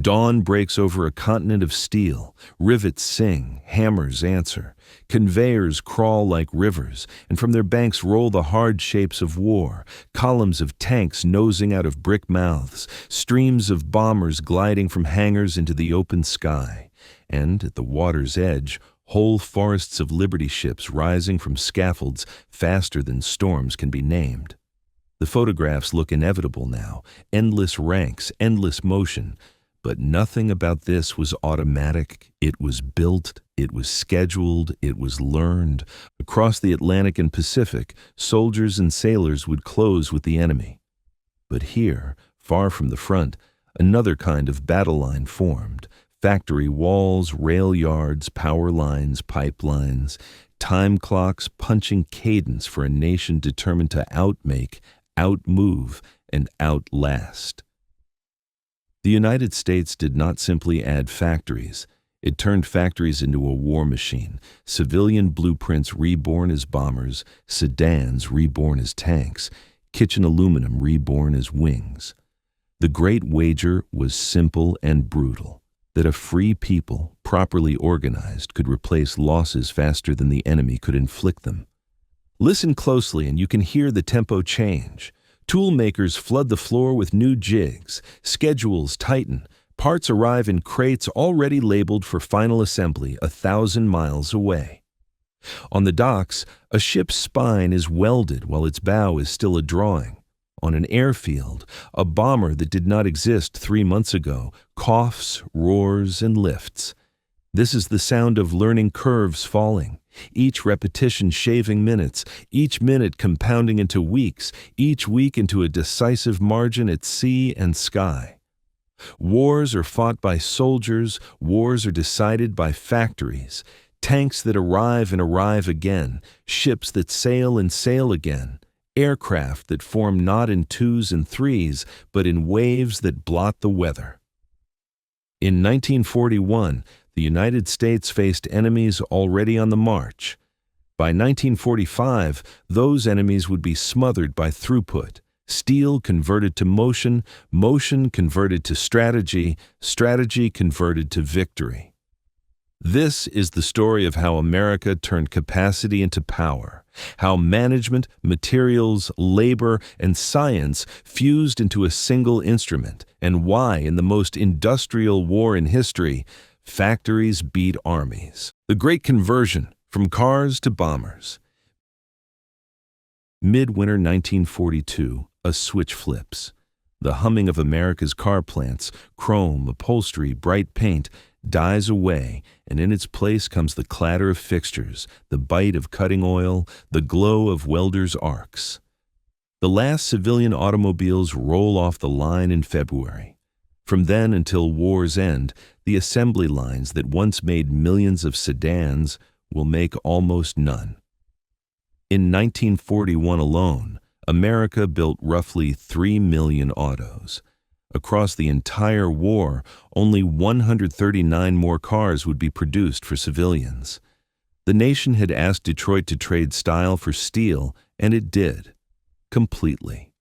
Dawn breaks over a continent of steel. Rivets sing, hammers answer. Conveyors crawl like rivers, and from their banks roll the hard shapes of war, columns of tanks nosing out of brick mouths, streams of bombers gliding from hangars into the open sky, and, at the water's edge, whole forests of Liberty ships rising from scaffolds faster than storms can be named. The photographs look inevitable now, endless ranks, endless motion, but nothing about this was automatic. It was built, it was scheduled, it was learned. Across the Atlantic and Pacific, soldiers and sailors would close with the enemy. But here, far from the front, another kind of battle line formed. Factory walls, rail yards, power lines, pipelines, time clocks punching cadence for a nation determined to outmake, outmove, and outlast. The United States did not simply add factories. It turned factories into a war machine, civilian blueprints reborn as bombers, sedans reborn as tanks, kitchen aluminum reborn as wings. The great wager was simple and brutal, that a free people, properly organized, could replace losses faster than the enemy could inflict them. Listen closely and you can hear the tempo change. Tool makers flood the floor with new jigs, schedules tighten, parts arrive in crates already labeled for final assembly 1,000 miles away. On the docks, a ship's spine is welded while its bow is still a drawing. On an airfield, a bomber that did not exist 3 months ago coughs, roars, and lifts. This is the sound of learning curves falling, each repetition shaving minutes, each minute compounding into weeks, each week into a decisive margin at sea and sky. Wars are fought by soldiers, wars are decided by factories, tanks that arrive and arrive again, ships that sail and sail again, aircraft that form not in 2s and 3s, but in waves that blot the weather. In 1941, the United States faced enemies already on the march. By 1945, those enemies would be smothered by throughput, steel converted to motion, motion converted to strategy, strategy converted to victory. This is the story of how America turned capacity into power, how management, materials, labor, and science fused into a single instrument, and why, in the most industrial war in history, factories beat armies. The Great Conversion, from cars to bombers. Midwinter 1942, a switch flips. The humming of America's car plants, chrome, upholstery, bright paint, dies away, and in its place comes the clatter of fixtures, the bite of cutting oil, the glow of welders' arcs. The last civilian automobiles roll off the line in February. From then until war's end, the assembly lines that once made millions of sedans will make almost none. In 1941 alone, America built roughly 3 million autos. Across the entire war, only 139 more cars would be produced for civilians. The nation had asked Detroit to trade style for steel, and it did, completely.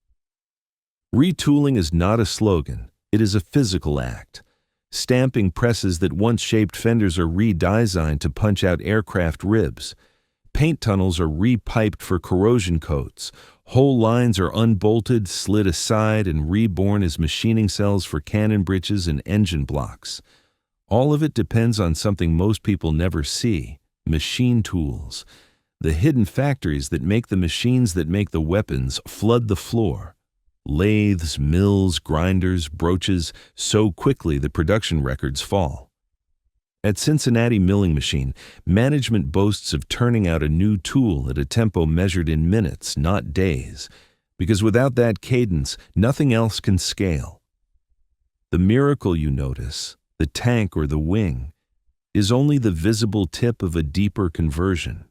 Retooling is not a slogan, it is a physical act. Stamping presses that once shaped fenders are redesigned to punch out aircraft ribs. Paint tunnels are repiped for corrosion coats. Whole lines are unbolted, slid aside, and reborn as machining cells for cannon breeches and engine blocks. All of it depends on something most people never see: machine tools. The hidden factories that make the machines that make the weapons flood the floor. Lathes, mills, grinders, broaches, so quickly the production records fall. At Cincinnati Milling Machine, management boasts of turning out a new tool at a tempo measured in minutes, not days, because without that cadence, nothing else can scale. The miracle you notice, the tank or the wing, is only the visible tip of a deeper conversion.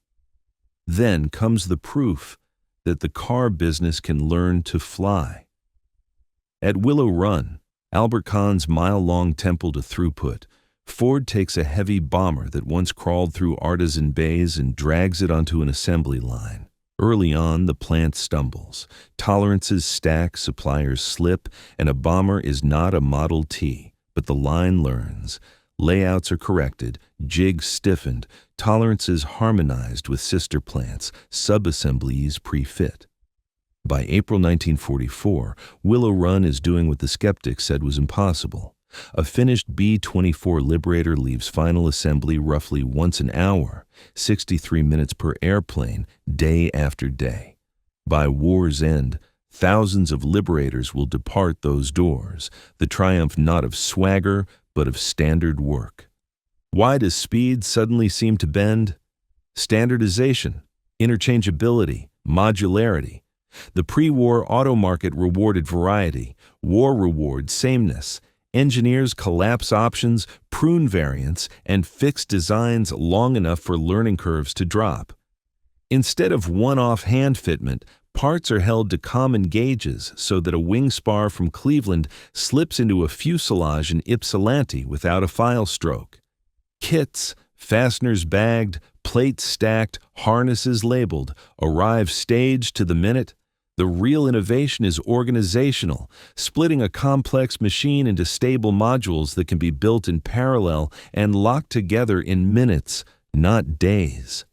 Then comes the proof that the car business can learn to fly. At Willow Run, Albert Kahn's mile-long temple to throughput, Ford takes a heavy bomber that once crawled through artisan bays and drags it onto an assembly line. Early on, the plant stumbles. Tolerances stack, suppliers slip, and a bomber is not a Model T, But the line learns. Layouts are corrected, jigs stiffened, tolerances harmonized with sister plants, sub-assemblies pre-fit. By April 1944, Willow Run is doing what the skeptics said was impossible. A finished B-24 Liberator leaves final assembly roughly once an hour, 63 minutes per airplane, day after day. By war's end, thousands of Liberators will depart those doors, the triumph not of swagger, but of standard work. Why does speed suddenly seem to bend? Standardization, interchangeability, modularity. The pre-war auto market rewarded variety, war rewards sameness. Engineers collapse options, prune variants, and fix designs long enough for learning curves to drop. Instead of one-off hand fitment, parts are held to common gauges so that a wing spar from Cleveland slips into a fuselage in Ypsilanti without a file stroke. Kits, fasteners bagged, plates stacked, harnesses labeled, arrive staged to the minute. The real innovation is organizational, splitting a complex machine into stable modules that can be built in parallel and locked together in minutes, not days.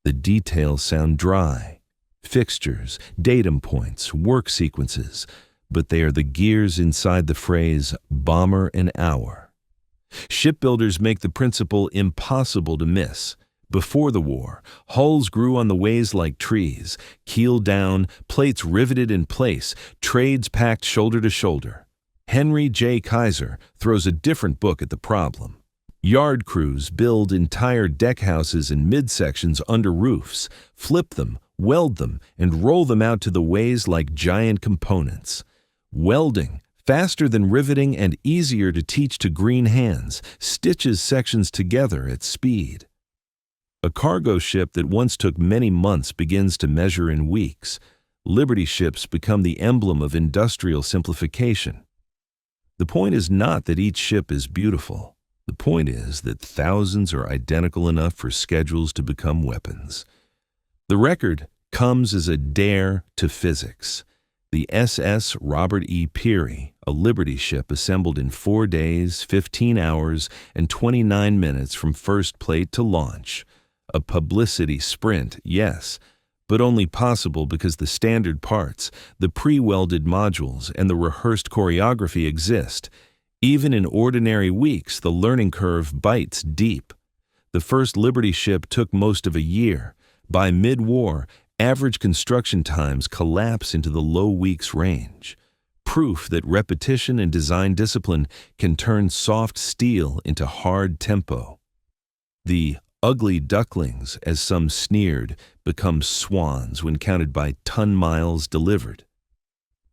The details sound dry. Fixtures, datum points, work sequences, but they are the gears inside the phrase bomber an hour. Shipbuilders make the principle impossible to miss. Before the war, hulls grew on the ways like trees, keel down, plates riveted in place, trades packed shoulder to shoulder. Henry J. Kaiser throws a different book at the problem. Yard crews build entire deckhouses and midsections under roofs, flip them, weld them, and roll them out to the ways like giant components. Welding, faster than riveting and easier to teach to green hands, stitches sections together at speed. A cargo ship that once took many months begins to measure in weeks. Liberty ships become the emblem of industrial simplification. The point is not that each ship is beautiful. The point is that thousands are identical enough for schedules to become weapons. The record comes as a dare to physics. The SS Robert E. Peary, a Liberty ship assembled in 4 days, 15 hours, and 29 minutes from first plate to launch. A publicity sprint, yes, but only possible because the standard parts, the pre-welded modules, and the rehearsed choreography exist. Even in ordinary weeks, the learning curve bites deep. The first Liberty ship took most of a year. By mid-war, average construction times collapse into the low weeks range. Proof that repetition and design discipline can turn soft steel into hard tempo. The ugly ducklings, as some sneered, become swans when counted by ton miles delivered.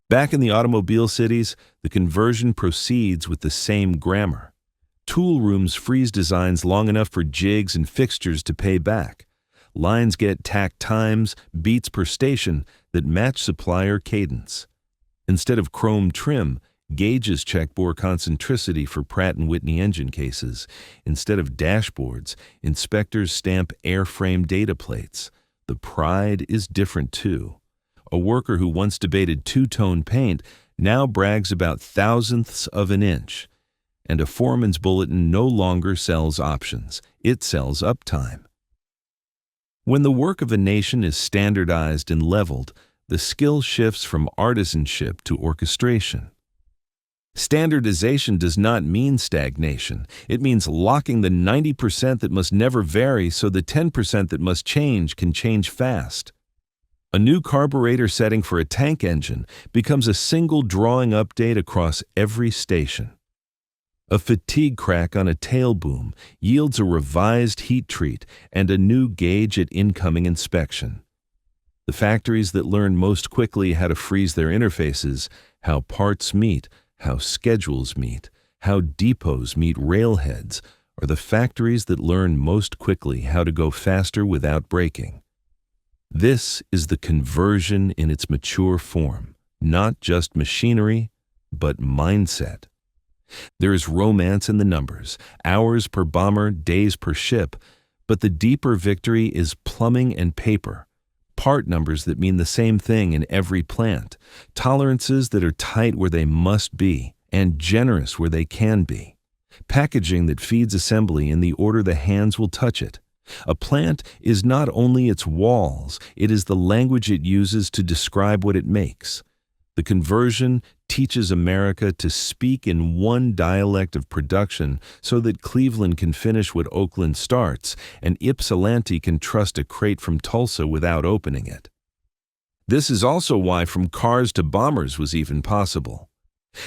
Back in the automobile cities, the conversion proceeds with the same grammar. Tool rooms freeze designs long enough for jigs and fixtures to pay back. Lines get tack times, beats per station, that match supplier cadence. Instead of chrome trim, gauges check bore concentricity for Pratt & Whitney engine cases. Instead of dashboards, inspectors stamp airframe data plates. The pride is different too. A worker who once debated two-tone paint now brags about thousandths of an inch. And a foreman's bulletin no longer sells options. It sells uptime. When the work of a nation is standardized and leveled, the skill shifts from artisanship to orchestration. Standardization does not mean stagnation. It means locking the 90% that must never vary so the 10% that must change can change fast. A new carburetor setting for a tank engine becomes a single drawing update across every station. A fatigue crack on a tail boom yields a revised heat treat and a new gauge at incoming inspection. The factories that learn most quickly how to freeze their interfaces, how parts meet, how schedules meet, how depots meet railheads, are the factories that learn most quickly how to go faster without braking. This is the conversion in its mature form, not just machinery, but mindset. There is romance in the numbers, hours per bomber, days per ship, but the deeper victory is plumbing and paper, part numbers that mean the same thing in every plant, tolerances that are tight where they must be, and generous where they can be. Packaging that feeds assembly in the order the hands will touch it. A plant is not only its walls, it is the language it uses to describe what it makes. The conversion teaches America to speak in one dialect of production so that Cleveland can finish what Oakland starts, and Ypsilanti can trust a crate from Tulsa without opening it. This is also why from cars to bombers was even possible.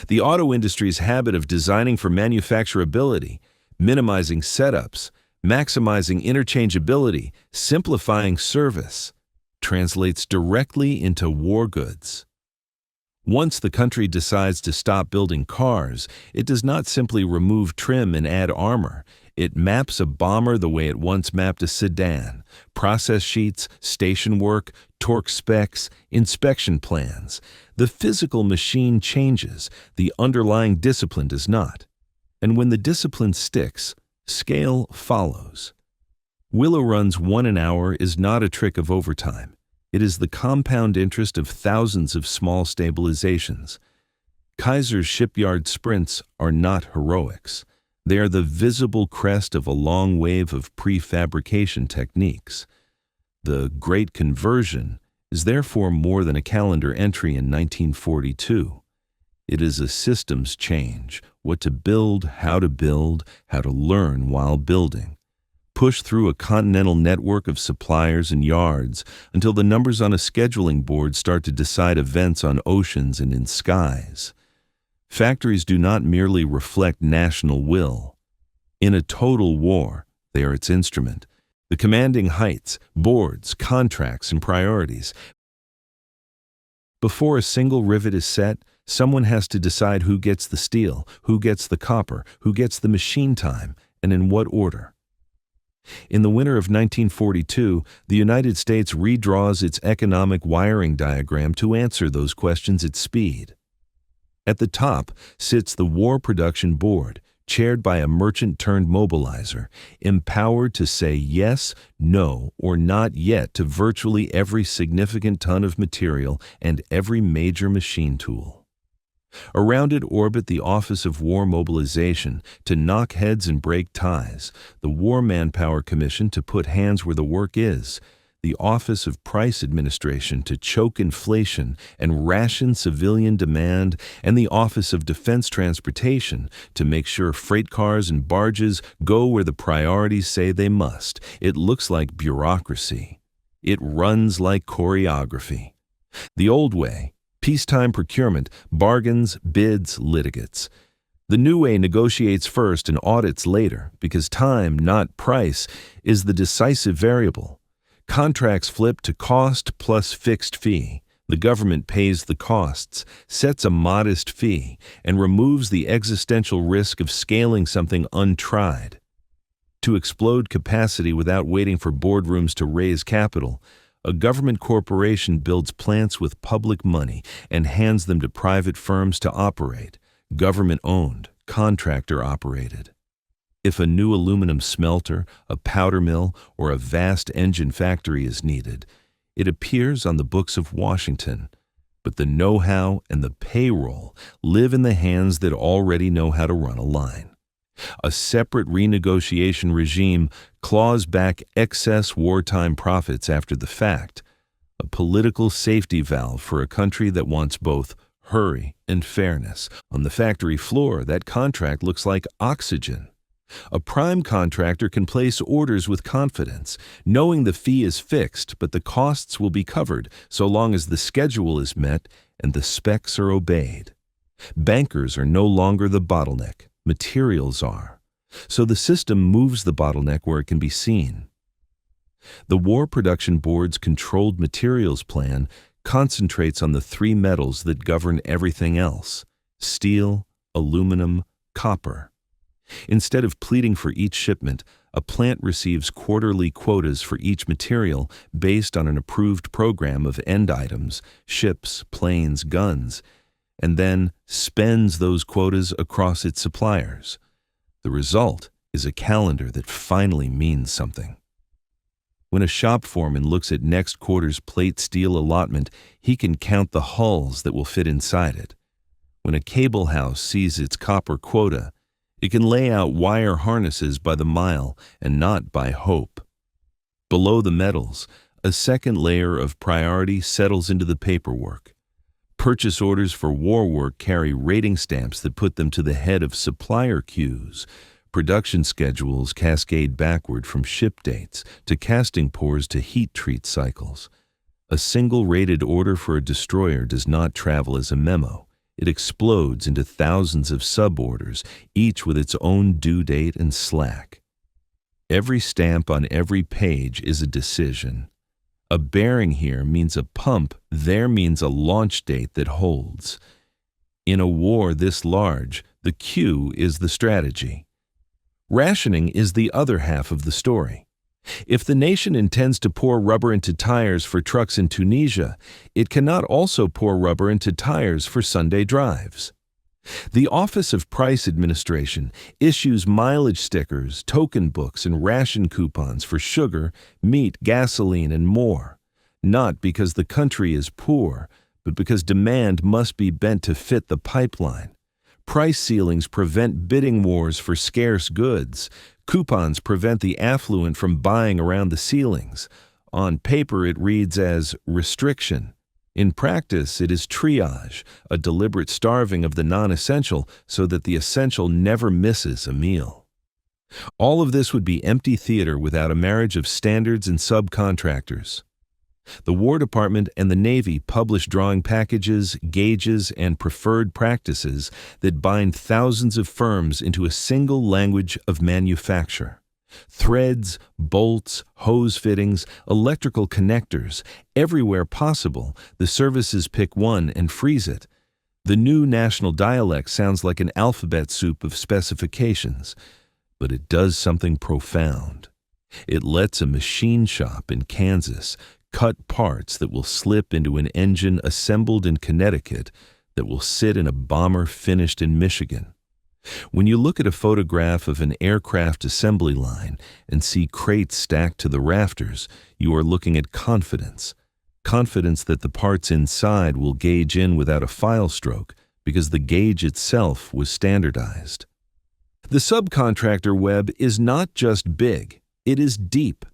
The auto industry's habit of designing for manufacturability, minimizing setups, maximizing interchangeability, simplifying service, translates directly into war goods. Once the country decides to stop building cars, it does not simply remove trim and add armor. It maps a bomber the way it once mapped a sedan: process sheets, station work, torque specs, inspection plans. The physical machine changes, the underlying discipline does not. And when the discipline sticks, scale follows. Willow Run's 1 an hour is not a trick of overtime. It is the compound interest of thousands of small stabilizations. Kaiser's shipyard sprints are not heroics. They are the visible crest of a long wave of prefabrication techniques. The Great Conversion is therefore more than a calendar entry in 1942. It is a systems change: what to build, how to learn while building. Push through a continental network of suppliers and yards until the numbers on a scheduling board start to decide events on oceans and in skies. Factories do not merely reflect national will. In a total war, they are its instrument. The commanding heights, boards, contracts, and priorities. Before a single rivet is set, someone has to decide who gets the steel, who gets the copper, who gets the machine time, and in what order. In the winter of 1942, the United States redraws its economic wiring diagram to answer those questions at speed. At the top sits the War Production Board, chaired by a merchant-turned-mobilizer, empowered to say yes, no, or not yet to virtually every significant ton of material and every major machine tool. Around it orbit the Office of War Mobilization to knock heads and break ties, the War Manpower Commission to put hands where the work is, the Office of Price Administration to choke inflation and ration civilian demand, and the Office of Defense Transportation to make sure freight cars and barges go where the priorities say they must. It looks like bureaucracy. It runs like choreography. The old way: peacetime procurement, bargains, bids, litigates. The new way negotiates first and audits later, because time, not price, is the decisive variable. Contracts flip to cost plus fixed fee. The government pays the costs, sets a modest fee, and removes the existential risk of scaling something untried. To explode capacity without waiting for boardrooms to raise capital, a government corporation builds plants with public money and hands them to private firms to operate, government-owned, contractor-operated. If a new aluminum smelter, a powder mill, or a vast engine factory is needed, it appears on the books of Washington. But the know-how and the payroll live in the hands that already know how to run a line. A separate renegotiation regime claws back excess wartime profits after the fact, a political safety valve for a country that wants both hurry and fairness. On the factory floor, that contract looks like oxygen. A prime contractor can place orders with confidence, knowing the fee is fixed, but the costs will be covered so long as the schedule is met and the specs are obeyed. Bankers are no longer the bottleneck. Materials are. So the system moves the bottleneck where it can be seen. The War Production Board's controlled materials plan concentrates on the three metals that govern everything else: steel, aluminum, copper. Instead of pleading for each shipment, a plant receives quarterly quotas for each material based on an approved program of end items, ships, planes, guns, and then spends those quotas across its suppliers. The result is a calendar that finally means something. When a shop foreman looks at next quarter's plate steel allotment, he can count the hulls that will fit inside it. When a cable house sees its copper quota, it can lay out wire harnesses by the mile and not by hope. Below the metals, a second layer of priority settles into the paperwork. Purchase orders for war work carry rating stamps that put them to the head of supplier queues. Production schedules cascade backward from ship dates to casting pours to heat treat cycles. A single rated order for a destroyer does not travel as a memo. It explodes into thousands of sub-orders, each with its own due date and slack. Every stamp on every page is a decision. A bearing here means a pump, there means a launch date that holds. In a war this large, the queue is the strategy. Rationing is the other half of the story. If the nation intends to pour rubber into tires for trucks in Tunisia, it cannot also pour rubber into tires for Sunday drives. The Office of Price Administration issues mileage stickers, token books, and ration coupons for sugar, meat, gasoline, and more, not because the country is poor, but because demand must be bent to fit the pipeline. Price ceilings prevent bidding wars for scarce goods. Coupons prevent the affluent from buying around the ceilings. On paper, it reads as restriction. In practice, it is triage, a deliberate starving of the non-essential so that the essential never misses a meal. All of this would be empty theater without a marriage of standards and subcontractors. The War Department and the Navy publish drawing packages, gauges, and preferred practices that bind thousands of firms into a single language of manufacture. Threads, bolts, hose fittings, electrical connectors, everywhere possible, the services pick one and freeze it. The new national dialect sounds like an alphabet soup of specifications, but it does something profound. It lets a machine shop in Kansas cut parts that will slip into an engine assembled in Connecticut that will sit in a bomber finished in Michigan. When you look at a photograph of an aircraft assembly line and see crates stacked to the rafters, you are looking at confidence. Confidence that the parts inside will gauge in without a file stroke because the gauge itself was standardized. The subcontractor web is not just big, it is deep.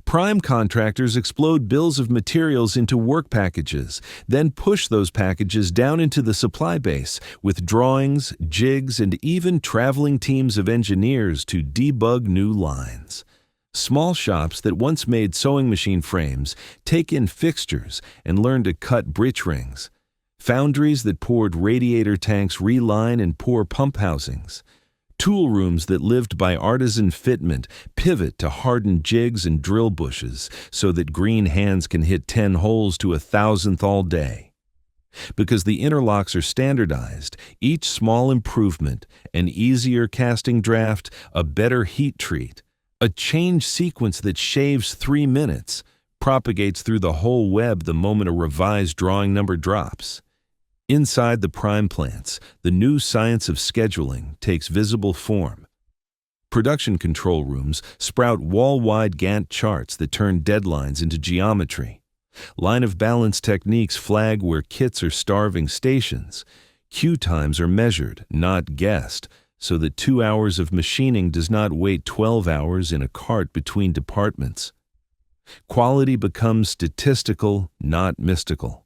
Prime contractors explode bills of materials into work packages, then push those packages down into the supply base with drawings, jigs, and even traveling teams of engineers to debug new lines. Small shops that once made sewing machine frames take in fixtures and learn to cut bridge rings. Foundries that poured radiator tanks reline and pour pump housings. Tool rooms that lived by artisan fitment pivot to harden jigs and drill bushes so that green hands can hit 10 holes to 1,000th all day. Because the interlocks are standardized, each small improvement, an easier casting draft, a better heat treat, a change sequence that shaves 3 minutes, propagates through the whole web the moment a revised drawing number drops. Inside the prime plants, the new science of scheduling takes visible form. Production control rooms sprout wall-wide Gantt charts that turn deadlines into geometry. Line of balance techniques flag where kits are starving stations. Queue times are measured, not guessed, so that 2 hours of machining does not wait 12 hours in a cart between departments. Quality becomes statistical, not mystical.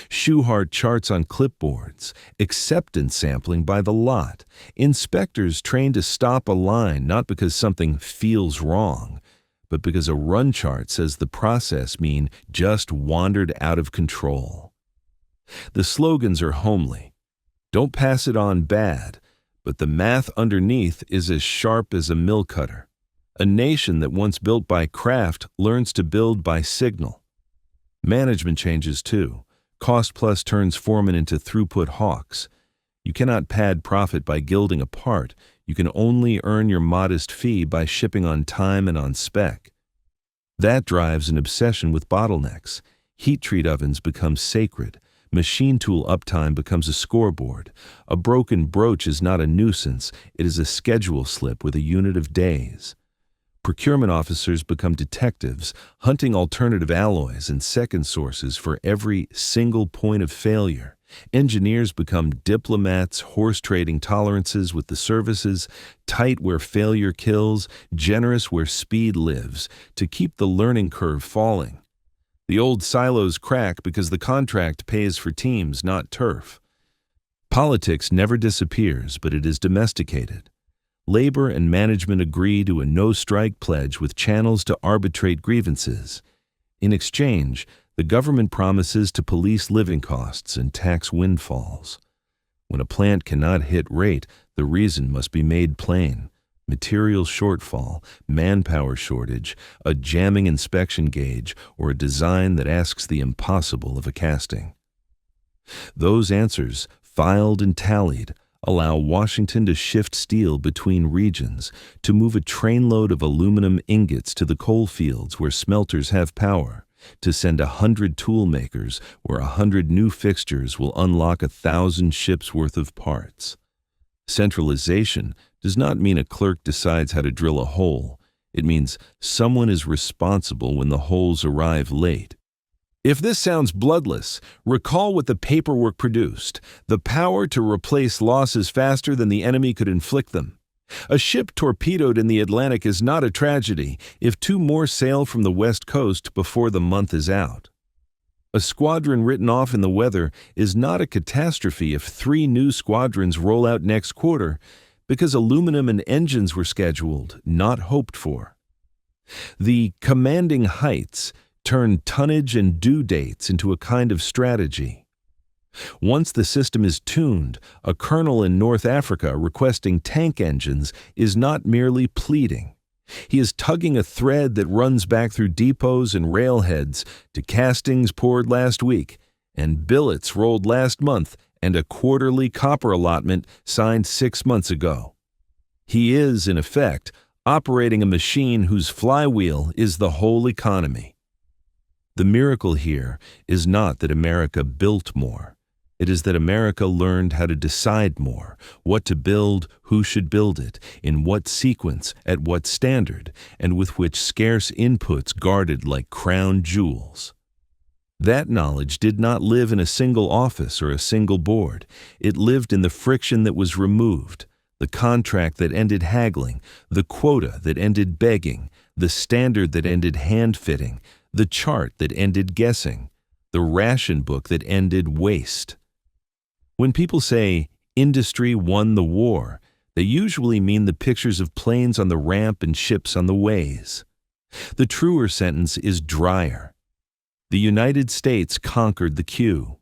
Shoehart charts on clipboards, acceptance sampling by the lot, inspectors trained to stop a line not because something feels wrong, but because a run chart says the process mean just wandered out of control. The slogans are homely. Don't pass it on bad, but the math underneath is as sharp as a mill cutter. A nation that once built by craft learns to build by signal. Management changes too. Cost plus turns foremen into throughput hawks. You cannot pad profit by gilding a part. You can only earn your modest fee by shipping on time and on spec. That drives an obsession with bottlenecks. Heat treat ovens become sacred. Machine tool uptime becomes a scoreboard. A broken broach is not a nuisance. It is a schedule slip with a unit of days. Procurement officers become detectives, hunting alternative alloys and second sources for every single point of failure. Engineers become diplomats, horse-trading tolerances with the services, tight where failure kills, generous where speed lives, to keep the learning curve falling. The old silos crack because the contract pays for teams, not turf. Politics never disappears, but it is domesticated. Labor and management agree to a no-strike pledge with channels to arbitrate grievances. In exchange, the government promises to police living costs and tax windfalls. When a plant cannot hit rate, the reason must be made plain. Material shortfall, manpower shortage, a jamming inspection gauge, or a design that asks the impossible of a casting. Those answers, filed and tallied, allow Washington to shift steel between regions, to move a trainload of aluminum ingots to the coal fields where smelters have power, to send 100 tool makers where 100 new fixtures will unlock 1,000 ships' worth of parts. Centralization does not mean a clerk decides how to drill a hole. It means someone is responsible when the holes arrive late. If this sounds bloodless, recall what the paperwork produced: the power to replace losses faster than the enemy could inflict them. A ship torpedoed in the Atlantic is not a tragedy if 2 more sail from the West Coast before the month is out. A squadron written off in the weather is not a catastrophe if 3 new squadrons roll out next quarter, because aluminum and engines were scheduled, not hoped for. The commanding heights turn tonnage and due dates into a kind of strategy. Once the system is tuned, a colonel in North Africa requesting tank engines is not merely pleading. He is tugging a thread that runs back through depots and railheads to castings poured last week, and billets rolled last month, and a quarterly copper allotment signed 6 months ago. He is, in effect, operating a machine whose flywheel is the whole economy. The miracle here is not that America built more. It is that America learned how to decide more, what to build, who should build it, in what sequence, at what standard, and with which scarce inputs guarded like crown jewels. That knowledge did not live in a single office or a single board. It lived in the friction that was removed, the contract that ended haggling, the quota that ended begging, the standard that ended hand-fitting, the chart that ended guessing, the ration book that ended waste. When people say, industry won the war, they usually mean the pictures of planes on the ramp and ships on the ways. The truer sentence is drier. The United States conquered the queue.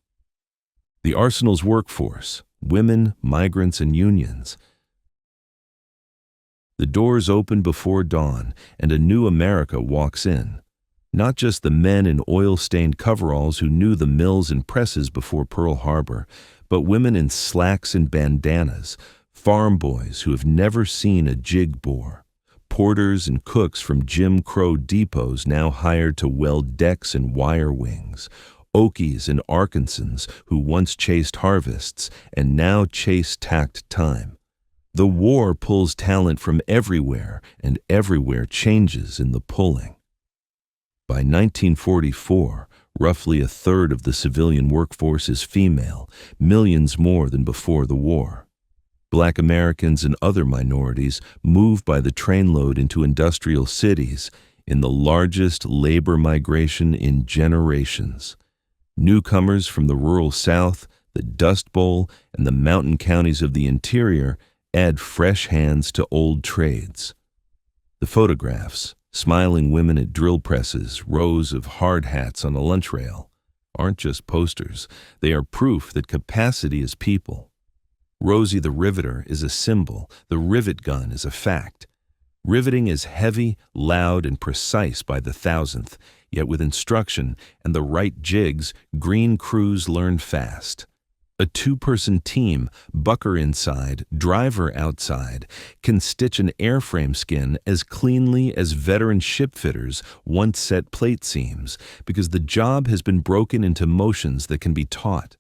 The arsenal's workforce, women, migrants, and unions. The doors open before dawn, and a new America walks in. Not just the men in oil-stained coveralls who knew the mills and presses before Pearl Harbor, but women in slacks and bandanas, farm boys who have never seen a jig bore, porters and cooks from Jim Crow depots now hired to weld decks and wire wings, Okies and Arkansans who once chased harvests and now chase tacked time. The war pulls talent from everywhere, and everywhere changes in the pulling. By 1944, roughly 1/3 of the civilian workforce is female, millions more than before the war. Black Americans and other minorities move by the trainload into industrial cities in the largest labor migration in generations. Newcomers from the rural South, the Dust Bowl, and the mountain counties of the interior add fresh hands to old trades. The photographs, smiling women at drill presses, rows of hard hats on a lunch rail, aren't just posters. They are proof that capacity is people. Rosie the Riveter is a symbol. The rivet gun is a fact. Riveting is heavy, loud, and precise by the thousandth, yet with instruction and the right jigs, green crews learn fast. A 2-person team, bucker inside, driver outside, can stitch an airframe skin as cleanly as veteran shipfitters once set plate seams, because the job has been broken into motions that can be taught.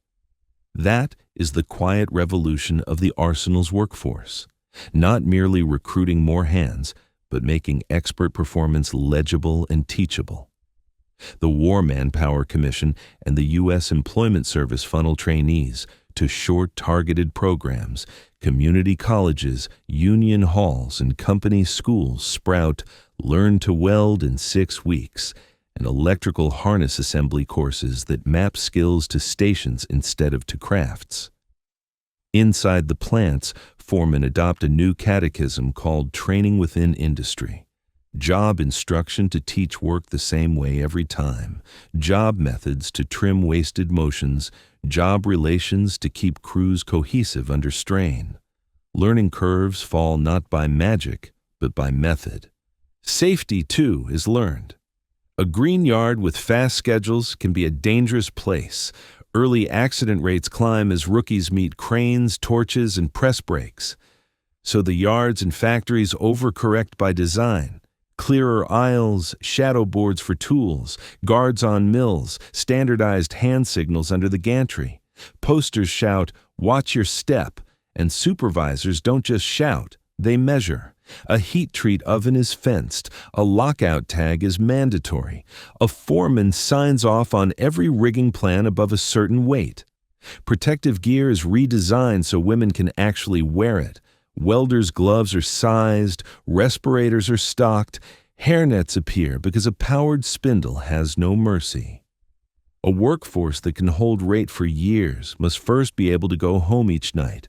That is the quiet revolution of the arsenal's workforce, not merely recruiting more hands, but making expert performance legible and teachable. The War Manpower Commission and the U.S. Employment Service funnel trainees to short, targeted programs. Community colleges, union halls, and company schools sprout Learn to Weld in 6 weeks, and electrical harness assembly courses that map skills to stations instead of to crafts. Inside the plants, form and adopt a new catechism called Training Within Industry. Job instruction to teach work the same way every time. Job methods to trim wasted motions. Job relations to keep crews cohesive under strain. Learning curves fall not by magic, but by method. Safety, too, is learned. A green yard with fast schedules can be a dangerous place. Early accident rates climb as rookies meet cranes, torches, and press brakes. So the yards and factories overcorrect by design. Clearer aisles, shadow boards for tools, guards on mills, standardized hand signals under the gantry. Posters shout, "Watch your step," and supervisors don't just shout, they measure. A heat treat oven is fenced, a lockout tag is mandatory. A foreman signs off on every rigging plan above a certain weight. Protective gear is redesigned so women can actually wear it. Welders' gloves are sized, respirators are stocked, hairnets appear because a powered spindle has no mercy. A workforce that can hold rate for years must first be able to go home each night.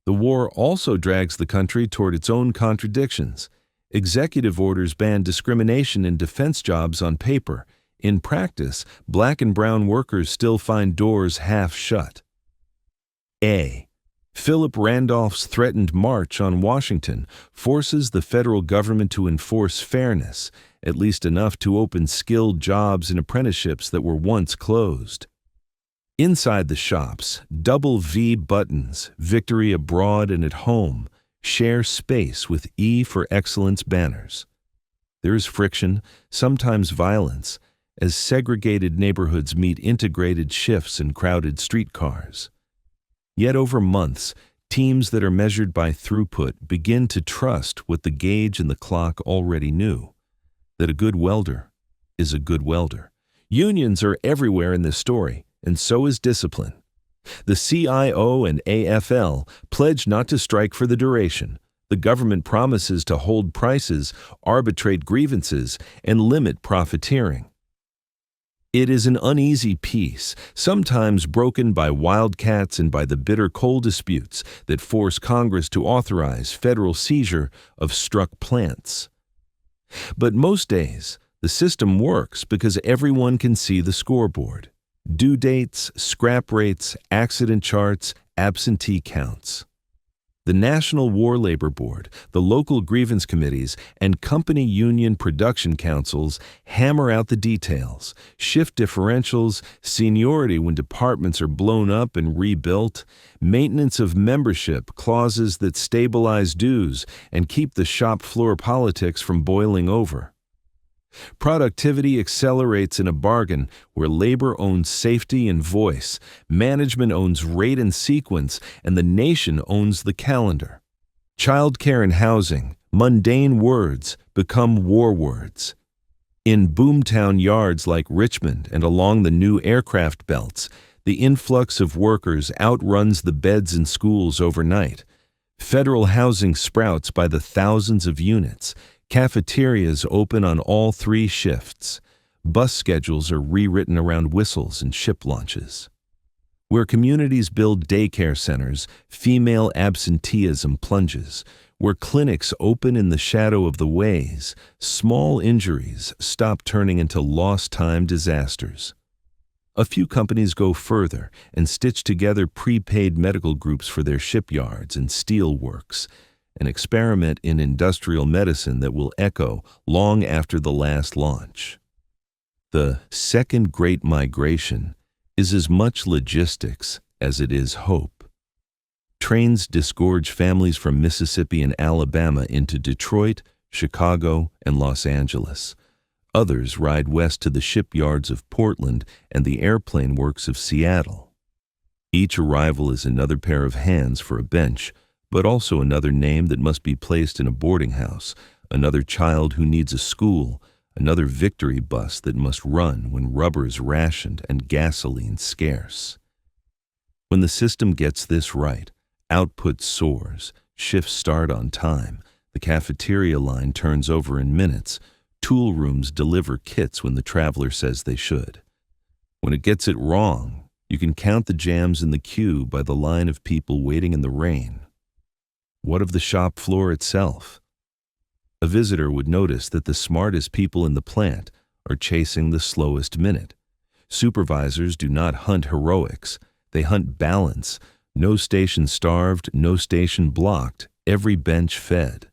The war also drags the country toward its own contradictions. Executive orders ban discrimination in defense jobs on paper. In practice, black and brown workers still find doors half shut. A. Philip Randolph's threatened march on Washington forces the federal government to enforce fairness, at least enough to open skilled jobs and apprenticeships that were once closed. Inside the shops, double V buttons, Victory Abroad and at Home, share space with E for Excellence banners. There is friction, sometimes violence, as segregated neighborhoods meet integrated shifts and crowded streetcars. Yet over months, teams that are measured by throughput begin to trust what the gauge and the clock already knew, that a good welder is a good welder. Unions are everywhere in this story, and so is discipline. The CIO and AFL pledge not to strike for the duration. The government promises to hold prices, arbitrate grievances, and limit profiteering. It is an uneasy peace, sometimes broken by wildcats and by the bitter coal disputes that force Congress to authorize federal seizure of struck plants. But most days, the system works because everyone can see the scoreboard. Due dates, scrap rates, accident charts, absentee counts. The National War Labor Board, the local grievance committees, and company union production councils hammer out the details, shift differentials, seniority when departments are blown up and rebuilt, maintenance of membership, clauses that stabilize dues and keep the shop floor politics from boiling over. Productivity accelerates in a bargain where labor owns safety and voice, management owns rate and sequence, and the nation owns the calendar. Childcare and housing, mundane words, become war words. In boomtown yards like Richmond and along the new aircraft belts, the influx of workers outruns the beds in schools overnight. Federal housing sprouts by the thousands of units. Cafeterias open on all 3 shifts. Bus schedules are rewritten around whistles and ship launches. Where communities build daycare centers, female absenteeism plunges. Where clinics open in the shadow of the ways, small injuries stop turning into lost time disasters. A few companies go further and stitch together prepaid medical groups for their shipyards and steel works, an experiment in industrial medicine that will echo long after the last launch. The Second Great Migration is as much logistics as it is hope. Trains disgorge families from Mississippi and Alabama into Detroit, Chicago, and Los Angeles. Others ride west to the shipyards of Portland and the airplane works of Seattle. Each arrival is another pair of hands for a bench, but also another name that must be placed in a boarding house, another child who needs a school, another victory bus that must run when rubber's rationed and gasoline scarce. When the system gets this right, output soars, shifts start on time, the cafeteria line turns over in minutes, tool rooms deliver kits when the traveler says they should. When it gets it wrong, you can count the jams in the queue by the line of people waiting in the rain. What of the shop floor itself? A visitor would notice that the smartest people in the plant are chasing the slowest minute. Supervisors do not hunt heroics, they hunt balance. No station starved, no station blocked, every bench fed.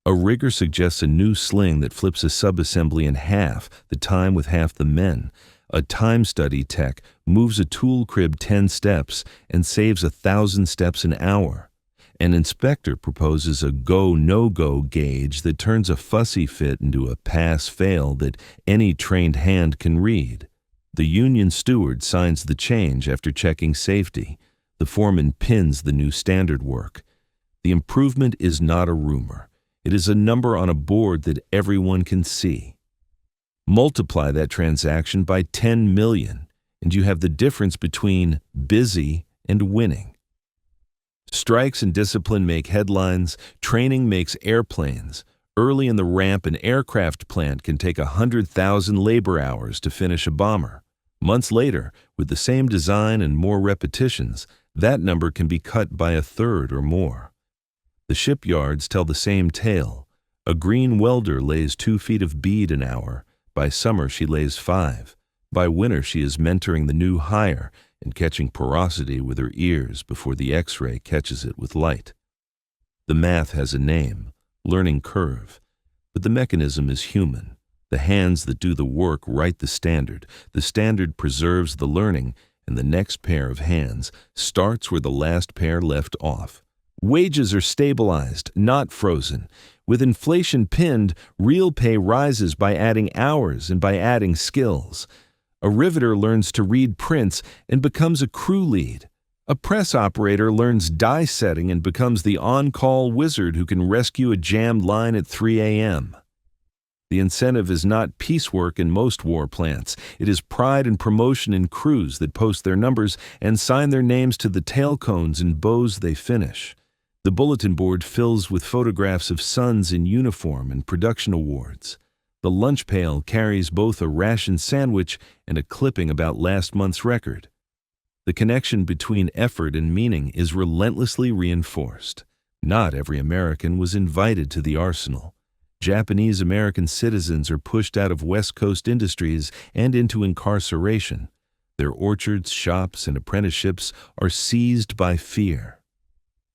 A rigger suggests a new sling that flips a subassembly in half, the time with half the men. A time study tech moves a tool crib 10 steps and saves 1,000 steps an hour. An inspector proposes a go-no-go gauge that turns a fussy fit into a pass-fail that any trained hand can read. The union steward signs the change after checking safety. The foreman pins the new standard work. The improvement is not a rumor. It is a number on a board that everyone can see. Multiply that transaction by 10 million, and you have the difference between busy and winning. Strikes and discipline make headlines. Training makes airplanes. Early in the ramp, an aircraft plant can take 100,000 labor hours to finish a bomber. Months later, with the same design and more repetitions, that number can be cut by a third or more. The shipyards tell the same tale. A green welder lays 2 feet of bead an hour. By summer, she lays 5. By winter, she is mentoring the new hire and catching porosity with her ears before the X-ray catches it with light. The math has a name, learning curve, but the mechanism is human. The hands that do the work write the standard. The standard preserves the learning, and the next pair of hands starts where the last pair left off. Wages are stabilized, not frozen. With inflation pinned, real pay rises by adding hours and by adding skills. A riveter learns to read prints and becomes a crew lead. A press operator learns die setting and becomes the on-call wizard who can rescue a jammed line at 3 a.m. The incentive is not piecework in most war plants. It is pride and promotion in crews that post their numbers and sign their names to the tail cones and bows they finish. The bulletin board fills with photographs of sons in uniform and production awards. The lunch pail carries both a ration sandwich and a clipping about last month's record. The connection between effort and meaning is relentlessly reinforced. Not every American was invited to the arsenal. Japanese American citizens are pushed out of West Coast industries and into incarceration. Their orchards, shops, and apprenticeships are seized by fear.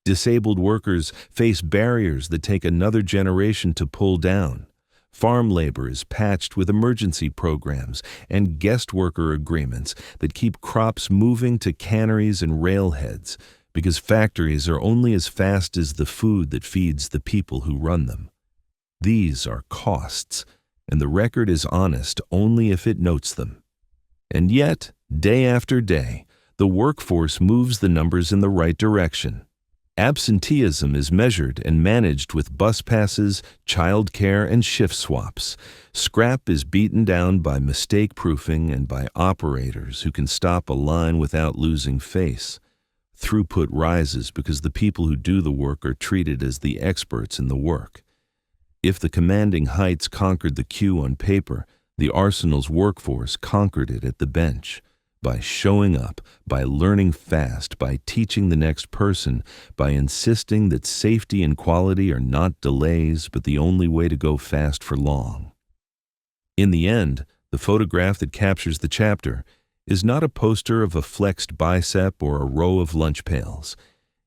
Disabled workers face barriers that take another generation to pull down. Farm labor is patched with emergency programs and guest worker agreements that keep crops moving to canneries and railheads, because factories are only as fast as the food that feeds the people who run them. These are costs, and the record is honest only if it notes them. And yet, day after day, the workforce moves the numbers in the right direction. Absenteeism is measured and managed with bus passes, child care, and shift swaps. Scrap is beaten down by mistake proofing and by operators who can stop a line without losing face. Throughput rises because the people who do the work are treated as the experts in the work. If the commanding heights conquered the queue on paper, the arsenal's workforce conquered it at the bench. By showing up, by learning fast, by teaching the next person, by insisting that safety and quality are not delays but the only way to go fast for long. In the end, the photograph that captures the chapter is not a poster of a flexed bicep or a row of lunch pails.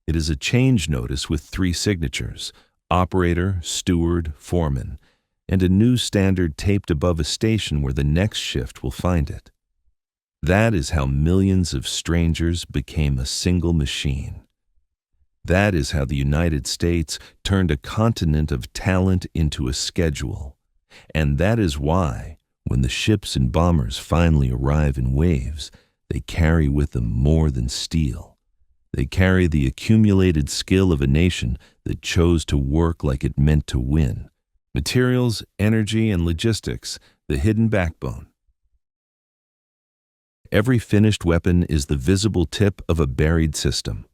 It is a change notice with 3 signatures: operator, steward, foreman, and a new standard taped above a station where the next shift will find it. That is how millions of strangers became a single machine. That is how the United States turned a continent of talent into a schedule. And that is why, when the ships and bombers finally arrive in waves, they carry with them more than steel. They carry the accumulated skill of a nation that chose to work like it meant to win, Materials, energy, and logistics, the hidden backbone. Every finished weapon is the visible tip of a buried system.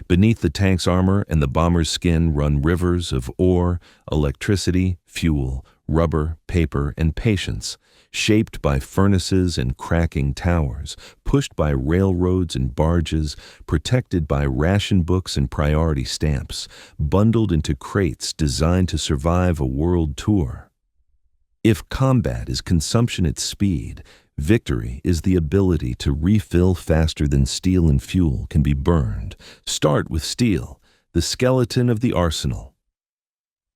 Beneath the tank's armor and the bomber's skin run rivers of ore, electricity, fuel, rubber, paper, and patience, shaped by furnaces and cracking towers, pushed by railroads and barges, protected by ration books and priority stamps, bundled into crates designed to survive a world tour. If combat is consumption at speed, victory is the ability to refill faster than steel and fuel can be burned. Start with steel, the skeleton of the arsenal.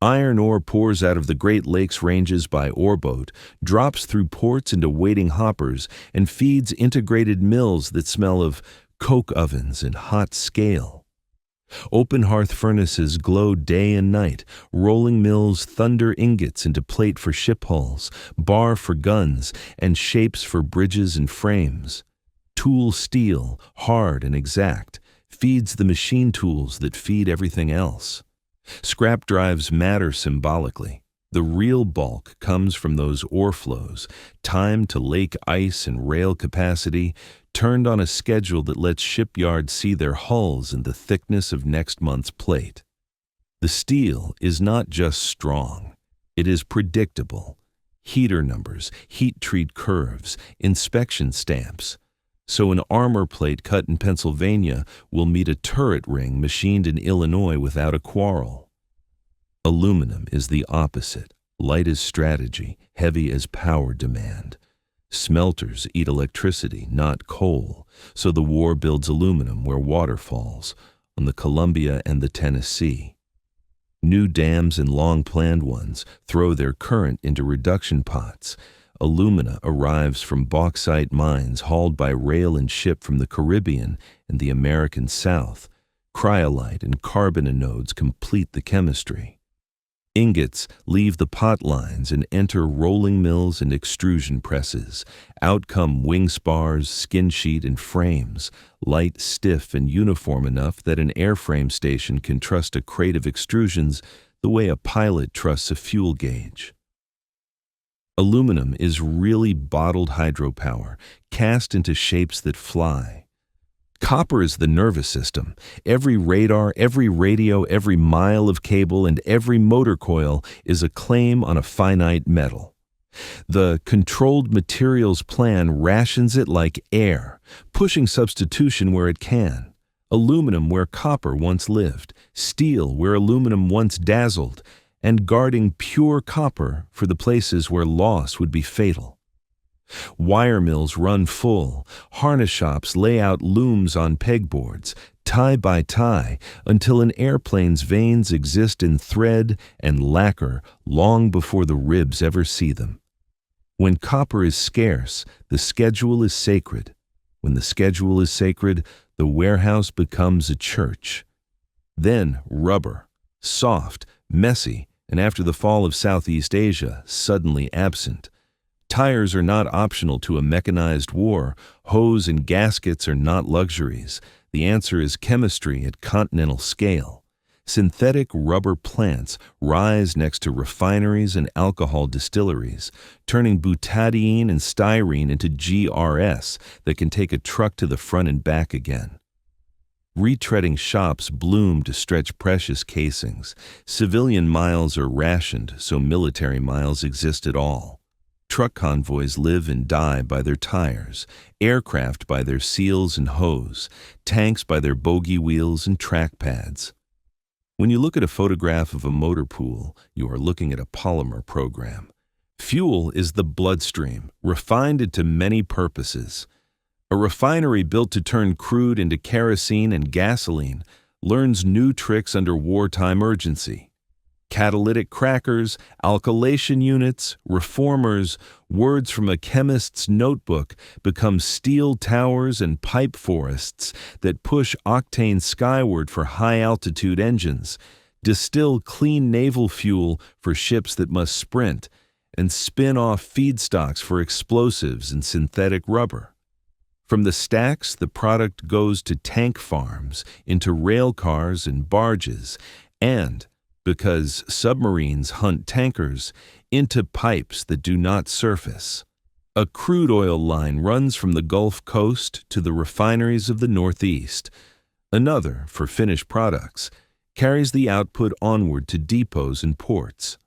Iron ore pours out of the Great Lakes ranges by ore boat, drops through ports into waiting hoppers, and feeds integrated mills that smell of coke ovens and hot scale. Open hearth furnaces glow day and night. Rolling mills thunder ingots into plate for ship hulls, bar for guns, and shapes for bridges and frames. Tool steel, hard and exact, feeds the machine tools that feed everything else. Scrap drives matter symbolically. The real bulk comes from those ore flows, timed to lake ice and rail capacity, turned on a schedule that lets shipyards see their hulls in the thickness of next month's plate. The steel is not just strong, it is predictable. Heater numbers, heat treat curves, inspection stamps. So an armor plate cut in Pennsylvania will meet a turret ring machined in Illinois without a quarrel. Aluminum is the opposite, light as strategy, heavy as power demand. Smelters eat electricity, not coal, so the war builds aluminum where water falls, on the Columbia and the Tennessee. New dams and long-planned ones throw their current into reduction pots. Alumina arrives from bauxite mines hauled by rail and ship from the Caribbean and the American South. Cryolite and carbon anodes complete the chemistry. Ingots leave the pot lines and enter rolling mills and extrusion presses. Out come wing spars, skin sheet, and frames, light, stiff, and uniform enough that an airframe station can trust a crate of extrusions the way a pilot trusts a fuel gauge. Aluminum is really bottled hydropower, cast into shapes that fly. Copper is the nervous system. Every radar, every radio, every mile of cable, and every motor coil is a claim on a finite metal. The controlled materials plan rations it like air, pushing substitution where it can. Aluminum where copper once lived, steel where aluminum once dazzled, and guarding pure copper for the places where loss would be fatal. Wire mills run full, harness shops lay out looms on pegboards, tie by tie, until an airplane's veins exist in thread and lacquer long before the ribs ever see them. When copper is scarce, the schedule is sacred. When the schedule is sacred, the warehouse becomes a church. Then rubber, soft, messy, and after the fall of Southeast Asia, suddenly absent. Tires are not optional to a mechanized war. Hose and gaskets are not luxuries. The answer is chemistry at continental scale. Synthetic rubber plants rise next to refineries and alcohol distilleries, turning butadiene and styrene into GRS that can take a truck to the front and back again. Retreading shops bloom to stretch precious casings. Civilian miles are rationed, so military miles exist at all. Truck convoys live and die by their tires, aircraft by their seals and hose, tanks by their bogie wheels and track pads. When you look at a photograph of a motor pool, you are looking at a polymer program. Fuel is the bloodstream, refined into many purposes. A refinery built to turn crude into kerosene and gasoline learns new tricks under wartime urgency. Catalytic crackers, alkylation units, reformers, words from a chemist's notebook become steel towers and pipe forests that push octane skyward for high-altitude engines, distill clean naval fuel for ships that must sprint, and spin off feedstocks for explosives and synthetic rubber. From the stacks, the product goes to tank farms, into rail cars and barges, and, because submarines hunt tankers into pipes that do not surface. A crude oil line runs from the Gulf Coast to the refineries of the Northeast. Another, for finished products, carries the output onward to depots and ports.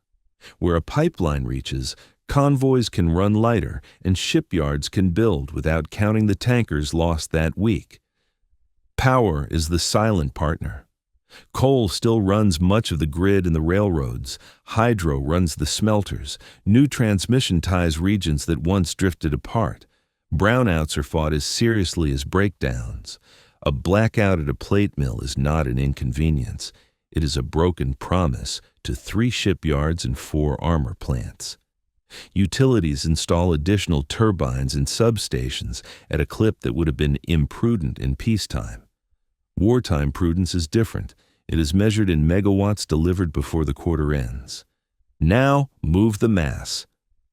Where a pipeline reaches, convoys can run lighter and shipyards can build without counting the tankers lost that week. Power is the silent partner. Coal still runs much of the grid and the railroads. Hydro runs the smelters. New transmission ties regions that once drifted apart. Brownouts are fought as seriously as breakdowns. A blackout at a plate mill is not an inconvenience. It is a broken promise to 3 shipyards and 4 armor plants. Utilities install additional turbines and substations at a clip that would have been imprudent in peacetime. Wartime prudence is different. It is measured in megawatts delivered before the quarter ends. Now, move the mass.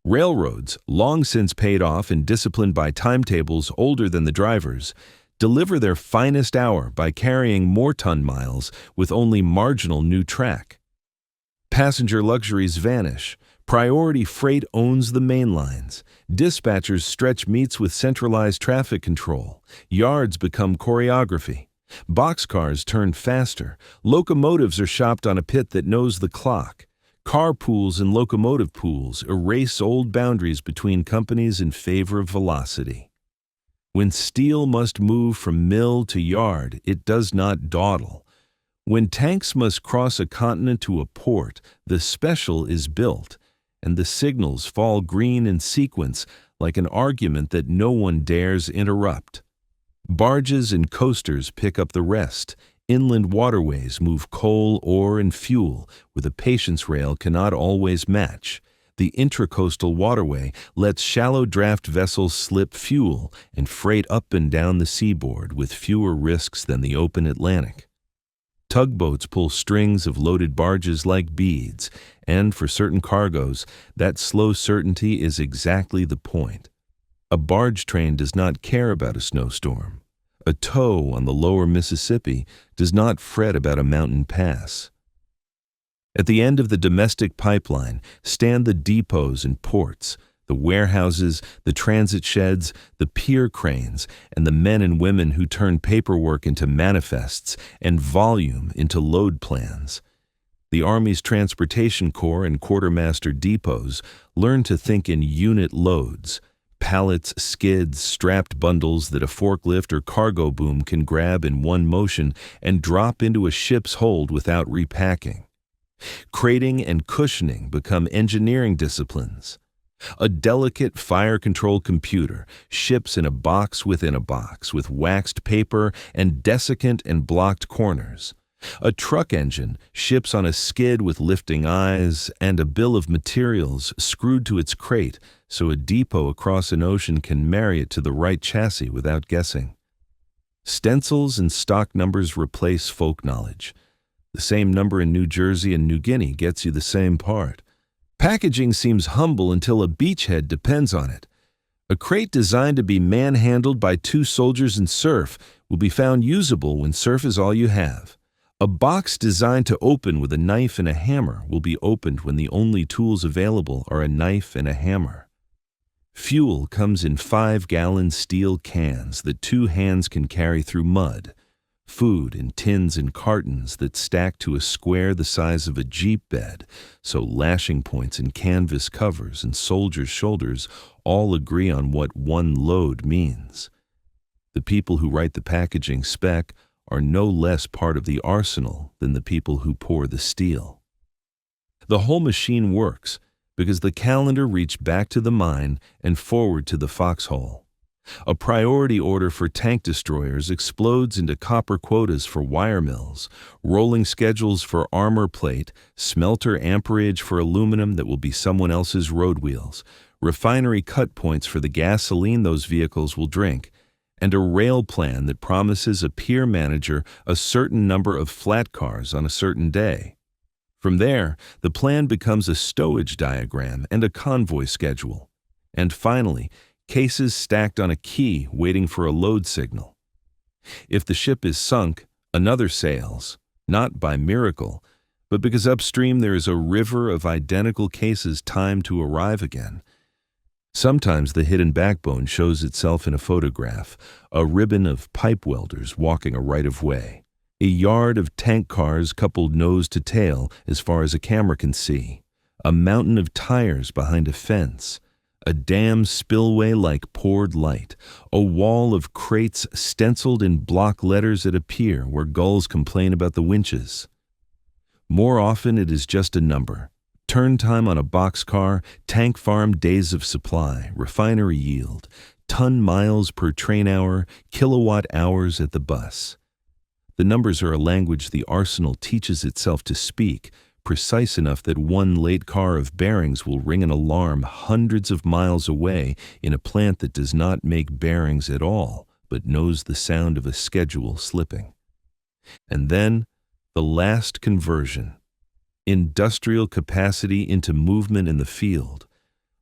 Railroads, long since paid off and disciplined by timetables older than the drivers, deliver their finest hour by carrying more ton miles with only marginal new track. Passenger luxuries vanish. Priority freight owns the main lines. Dispatchers stretch meets with centralized traffic control. Yards become choreography. Boxcars turn faster. Locomotives are shopped on a pit that knows the clock. Car pools and locomotive pools erase old boundaries between companies in favor of velocity. When steel must move from mill to yard, it does not dawdle. When tanks must cross a continent to a port, the special is built, and the signals fall green in sequence like an argument that no one dares interrupt. Barges and coasters pick up the rest. Inland waterways move coal, ore, and fuel, where the patience rail cannot always match. The intracoastal waterway lets shallow draft vessels slip fuel and freight up and down the seaboard with fewer risks than the open Atlantic. Tugboats pull strings of loaded barges like beads, and for certain cargoes, that slow certainty is exactly the point. A barge train does not care about a snowstorm. A tow on the lower Mississippi does not fret about a mountain pass. At the end of the domestic pipeline stand the depots and ports, the warehouses, the transit sheds, the pier cranes, and the men and women who turn paperwork into manifests and volume into load plans. The Army's Transportation Corps and quartermaster depots learn to think in unit loads, pallets, skids, strapped bundles that a forklift or cargo boom can grab in one motion and drop into a ship's hold without repacking. Crating and cushioning become engineering disciplines. A delicate fire-controlled computer ships in a box within a box with waxed paper and desiccant and blocked corners. A truck engine ships on a skid with lifting eyes and a bill of materials screwed to its crate so a depot across an ocean can marry it to the right chassis without guessing. Stencils and stock numbers replace folk knowledge. The same number in New Jersey and New Guinea gets you the same part. Packaging seems humble until a beachhead depends on it. A crate designed to be manhandled by 2 soldiers in surf will be found usable when surf is all you have. A box designed to open with a knife and a hammer will be opened when the only tools available are a knife and a hammer. Fuel comes in 5-gallon steel cans that 2 hands can carry through mud. Food in tins and cartons that stack to a square the size of a Jeep bed, so lashing points and canvas covers and soldiers' shoulders all agree on what one load means. The people who write the packaging spec are no less part of the arsenal than the people who pour the steel. The whole machine works because the calendar reached back to the mine and forward to the foxhole. A priority order for tank destroyers explodes into copper quotas for wire mills, rolling schedules for armor plate, smelter amperage for aluminum that will be someone else's road wheels, refinery cut points for the gasoline those vehicles will drink, and a rail plan that promises a pier manager a certain number of flat cars on a certain day. From there, the plan becomes a stowage diagram and a convoy schedule. And finally, cases stacked on a quay waiting for a load signal. If the ship is sunk, another sails, not by miracle, but because upstream there is a river of identical cases timed to arrive again. Sometimes the hidden backbone shows itself in a photograph, a ribbon of pipe welders walking a right-of-way, a yard of tank cars coupled nose to tail as far as a camera can see, a mountain of tires behind a fence, a dam spillway like poured light, a wall of crates stenciled in block letters at a pier where gulls complain about the winches. More often it is just a number. Turn time on a boxcar, tank farm days of supply, refinery yield, ton miles per train hour, kilowatt hours at the bus. The numbers are a language the arsenal teaches itself to speak, precise enough that one late car of bearings will ring an alarm hundreds of miles away in a plant that does not make bearings at all, but knows the sound of a schedule slipping. And then, the last conversion. Industrial capacity into movement in the field.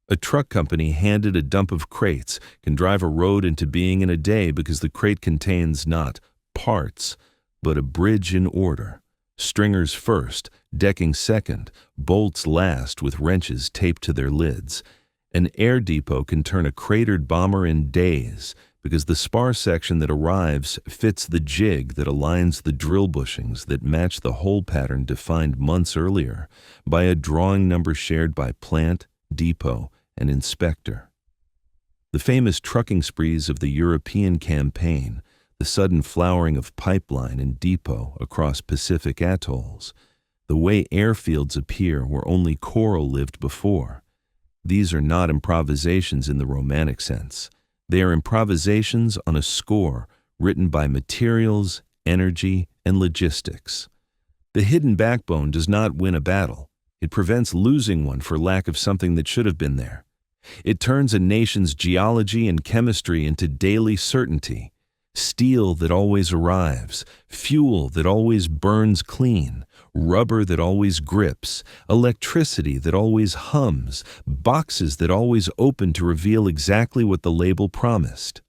A truck company handed a dump of crates can drive a road into being in a day because the crate contains not parts, but a bridge in order. Stringers first, decking second, bolts last with wrenches taped to their lids. An air depot can turn a cratered bomber in days because the spar section that arrives fits the jig that aligns the drill bushings that match the hole pattern defined months earlier by a drawing number shared by plant, depot, and inspector. The famous trucking sprees of the European campaign, the sudden flowering of pipeline and depot across Pacific atolls, the way airfields appear where only coral lived before. These are not improvisations in the romantic sense. They are improvisations on a score written by materials, energy, and logistics. The hidden backbone does not win a battle. It prevents losing one for lack of something that should have been there. It turns a nation's geology and chemistry into daily certainty. Steel that always arrives, fuel that always burns clean, rubber that always grips, electricity that always hums, boxes that always open to reveal exactly what the label promised.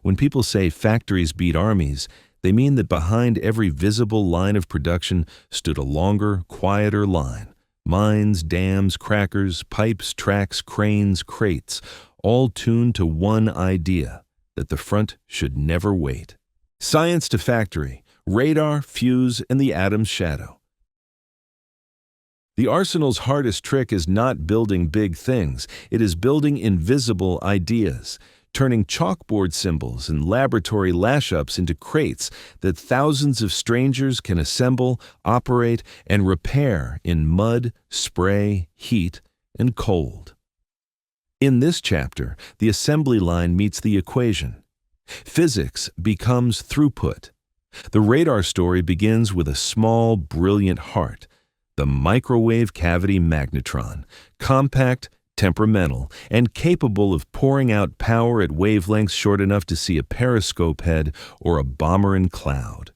When people say factories beat armies, they mean that behind every visible line of production stood a longer, quieter line. Mines, dams, crackers, pipes, tracks, cranes, crates, all tuned to one idea: that the front should never wait. Science to factory, radar, fuse, and the atom's shadow. The arsenal's hardest trick is not building big things. It is building invisible ideas, turning chalkboard symbols and laboratory lash-ups into crates that thousands of strangers can assemble, operate, and repair in mud, spray, heat, and cold. In this chapter, the assembly line meets the equation. Physics becomes throughput. The radar story begins with a small, brilliant heart, the microwave cavity magnetron, compact, temperamental, and capable of pouring out power at wavelengths short enough to see a periscope head or a bomber in cloud.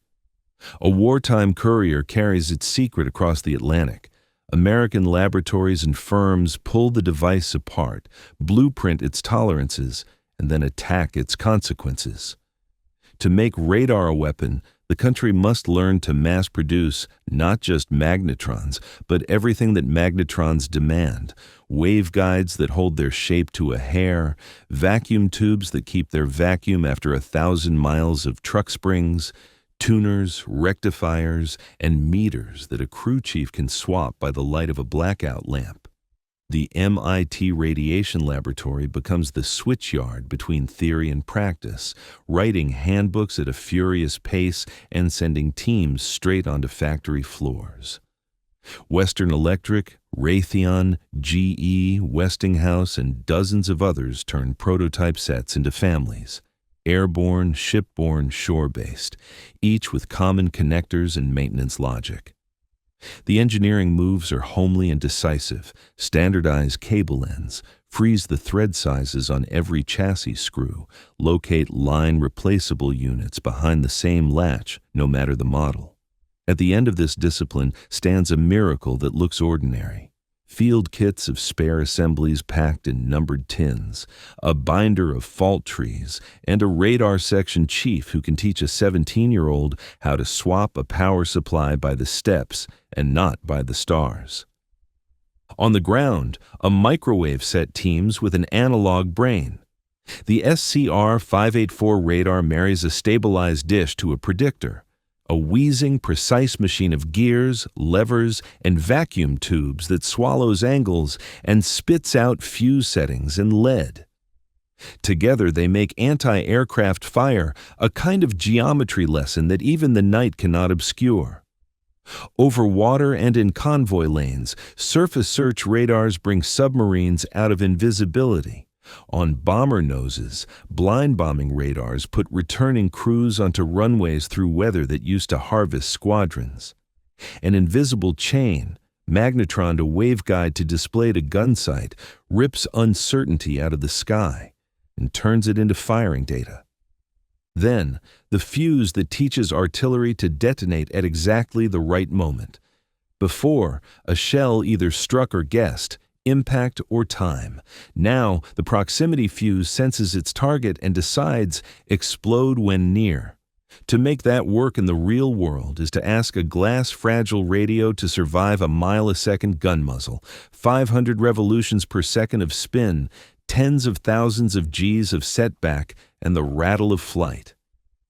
A wartime courier carries its secret across the Atlantic. American laboratories and firms pull the device apart, blueprint its tolerances, and then attack its consequences. To make radar a weapon, the country must learn to mass-produce not just magnetrons, but everything that magnetrons demand: waveguides that hold their shape to a hair, vacuum tubes that keep their vacuum after 1,000 miles of truck springs, tuners, rectifiers, and meters that a crew chief can swap by the light of a blackout lamp. The MIT Radiation Laboratory becomes the switchyard between theory and practice, writing handbooks at a furious pace and sending teams straight onto factory floors. Western Electric, Raytheon, GE, Westinghouse, and dozens of others turn prototype sets into families. Airborne, shipborne, shore-based, each with common connectors and maintenance logic. The engineering moves are homely and decisive: standardize cable ends, freeze the thread sizes on every chassis screw, locate line-replaceable units behind the same latch, no matter the model. At the end of this discipline stands a miracle that looks ordinary: field kits of spare assemblies packed in numbered tins, a binder of fault trees, and a radar section chief who can teach a 17-year-old how to swap a power supply by the steps and not by the stars. On the ground, a microwave set teams with an analog brain. The SCR-584 radar marries a stabilized dish to a predictor, a wheezing, precise machine of gears, levers, and vacuum tubes that swallows angles and spits out fuse settings and lead. Together, they make anti-aircraft fire a kind of geometry lesson that even the night cannot obscure. Over water and in convoy lanes, surface search radars bring submarines out of invisibility. On bomber noses, blind bombing radars put returning crews onto runways through weather that used to harvest squadrons. An invisible chain, magnetron to waveguide to display to gun sight, rips uncertainty out of the sky and turns it into firing data. Then, the fuse that teaches artillery to detonate at exactly the right moment. Before, a shell either struck or guessed, impact or time. Now, the proximity fuse senses its target and decides explode when near. To make that work in the real world is to ask a glass-fragile radio to survive a mile-a-second gun muzzle, 500 revolutions per second of spin, tens of thousands of Gs of setback, and the rattle of flight.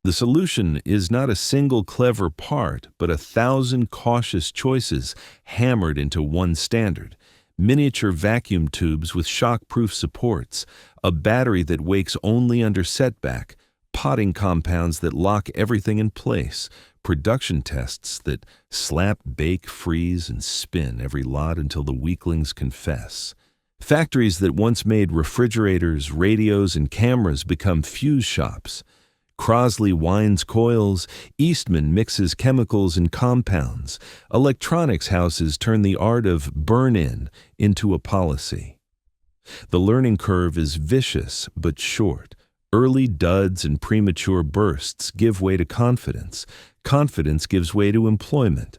The solution is not a single clever part, but 1,000 cautious choices hammered into one standard. Miniature vacuum tubes with shock-proof supports, a battery that wakes only under setback, potting compounds that lock everything in place, production tests that slap, bake, freeze, and spin every lot until the weaklings confess. Factories that once made refrigerators, radios, and cameras become fuse shops. Crosley winds coils, Eastman mixes chemicals and compounds. Electronics houses turn the art of burn-in into a policy. The learning curve is vicious but short. Early duds and premature bursts give way to confidence. Confidence gives way to employment.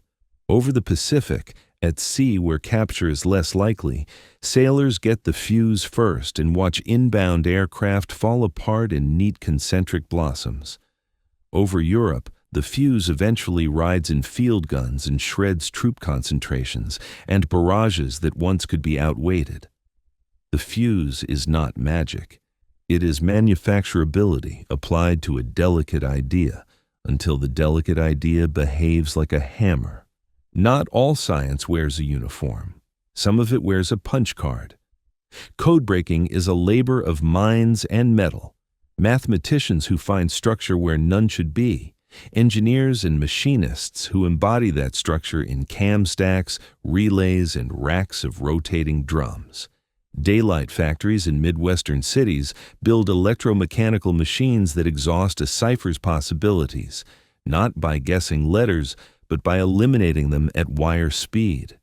Over the Pacific, at sea where capture is less likely, sailors get the fuse first and watch inbound aircraft fall apart in neat concentric blossoms. Over Europe, the fuse eventually rides in field guns and shreds troop concentrations and barrages that once could be outweighted. The fuse is not magic. It is manufacturability applied to a delicate idea until the delicate idea behaves like a hammer. Not all science wears a uniform. Some of it wears a punch card. Code breaking is a labor of minds and metal. Mathematicians who find structure where none should be. Engineers and machinists who embody that structure in cam stacks, relays, and racks of rotating drums. Daylight factories in Midwestern cities build electromechanical machines that exhaust a cipher's possibilities, not by guessing letters, but by eliminating them at wire speed.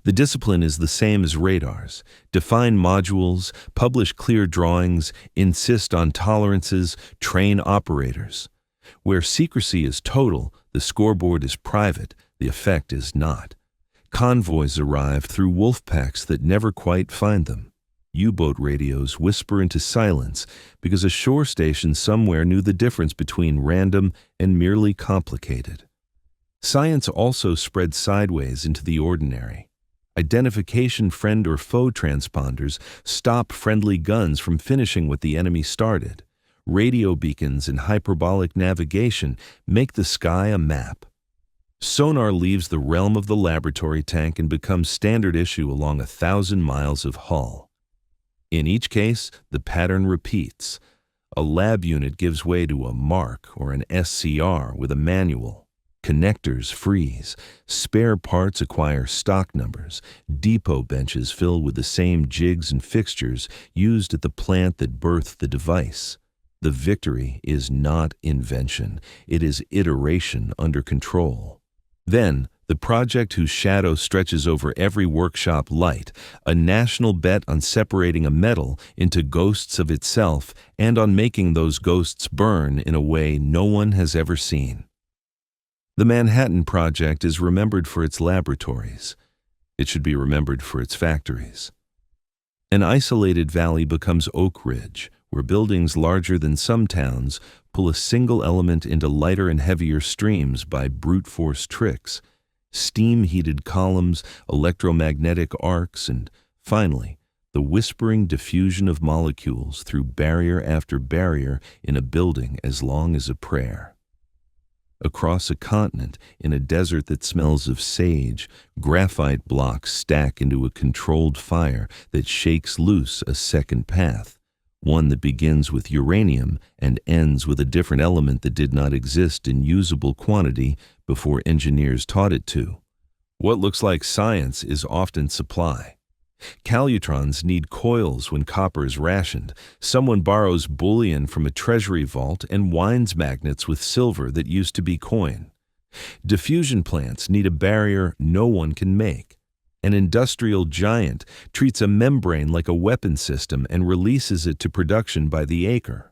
The discipline is the same as radars. Define modules, publish clear drawings, insist on tolerances, train operators. Where secrecy is total, the scoreboard is private, the effect is not. Convoys arrive through wolf packs that never quite find them. U-boat radios whisper into silence because a shore station somewhere knew the difference between random and merely complicated. Science also spread sideways into the ordinary. Identification friend or foe transponders stop friendly guns from finishing what the enemy started. Radio beacons and hyperbolic navigation make the sky a map. Sonar leaves the realm of the laboratory tank and becomes standard issue along 1,000 miles of hull. In each case, the pattern repeats. A lab unit gives way to a MARC or an SCR with a manual. Connectors freeze, spare parts acquire stock numbers, depot benches fill with the same jigs and fixtures used at the plant that birthed the device. The victory is not invention, it is iteration under control. Then, the project whose shadow stretches over every workshop light, a national bet on separating a metal into ghosts of itself and on making those ghosts burn in a way no one has ever seen. The Manhattan Project is remembered for its laboratories. It should be remembered for its factories. An isolated valley becomes Oak Ridge, where buildings larger than some towns pull a single element into lighter and heavier streams by brute force tricks, steam-heated columns, electromagnetic arcs, and, finally, the whispering diffusion of molecules through barrier after barrier in a building as long as a prayer. Across a continent, in a desert that smells of sage, graphite blocks stack into a controlled fire that shakes loose a second path, one that begins with uranium and ends with a different element that did not exist in usable quantity before engineers taught it to. What looks like science is often supply. Calutrons need coils when copper is rationed. Someone borrows bullion from a treasury vault and winds magnets with silver that used to be coin. Diffusion plants need a barrier no one can make. An industrial giant treats a membrane like a weapon system and releases it to production by the acre.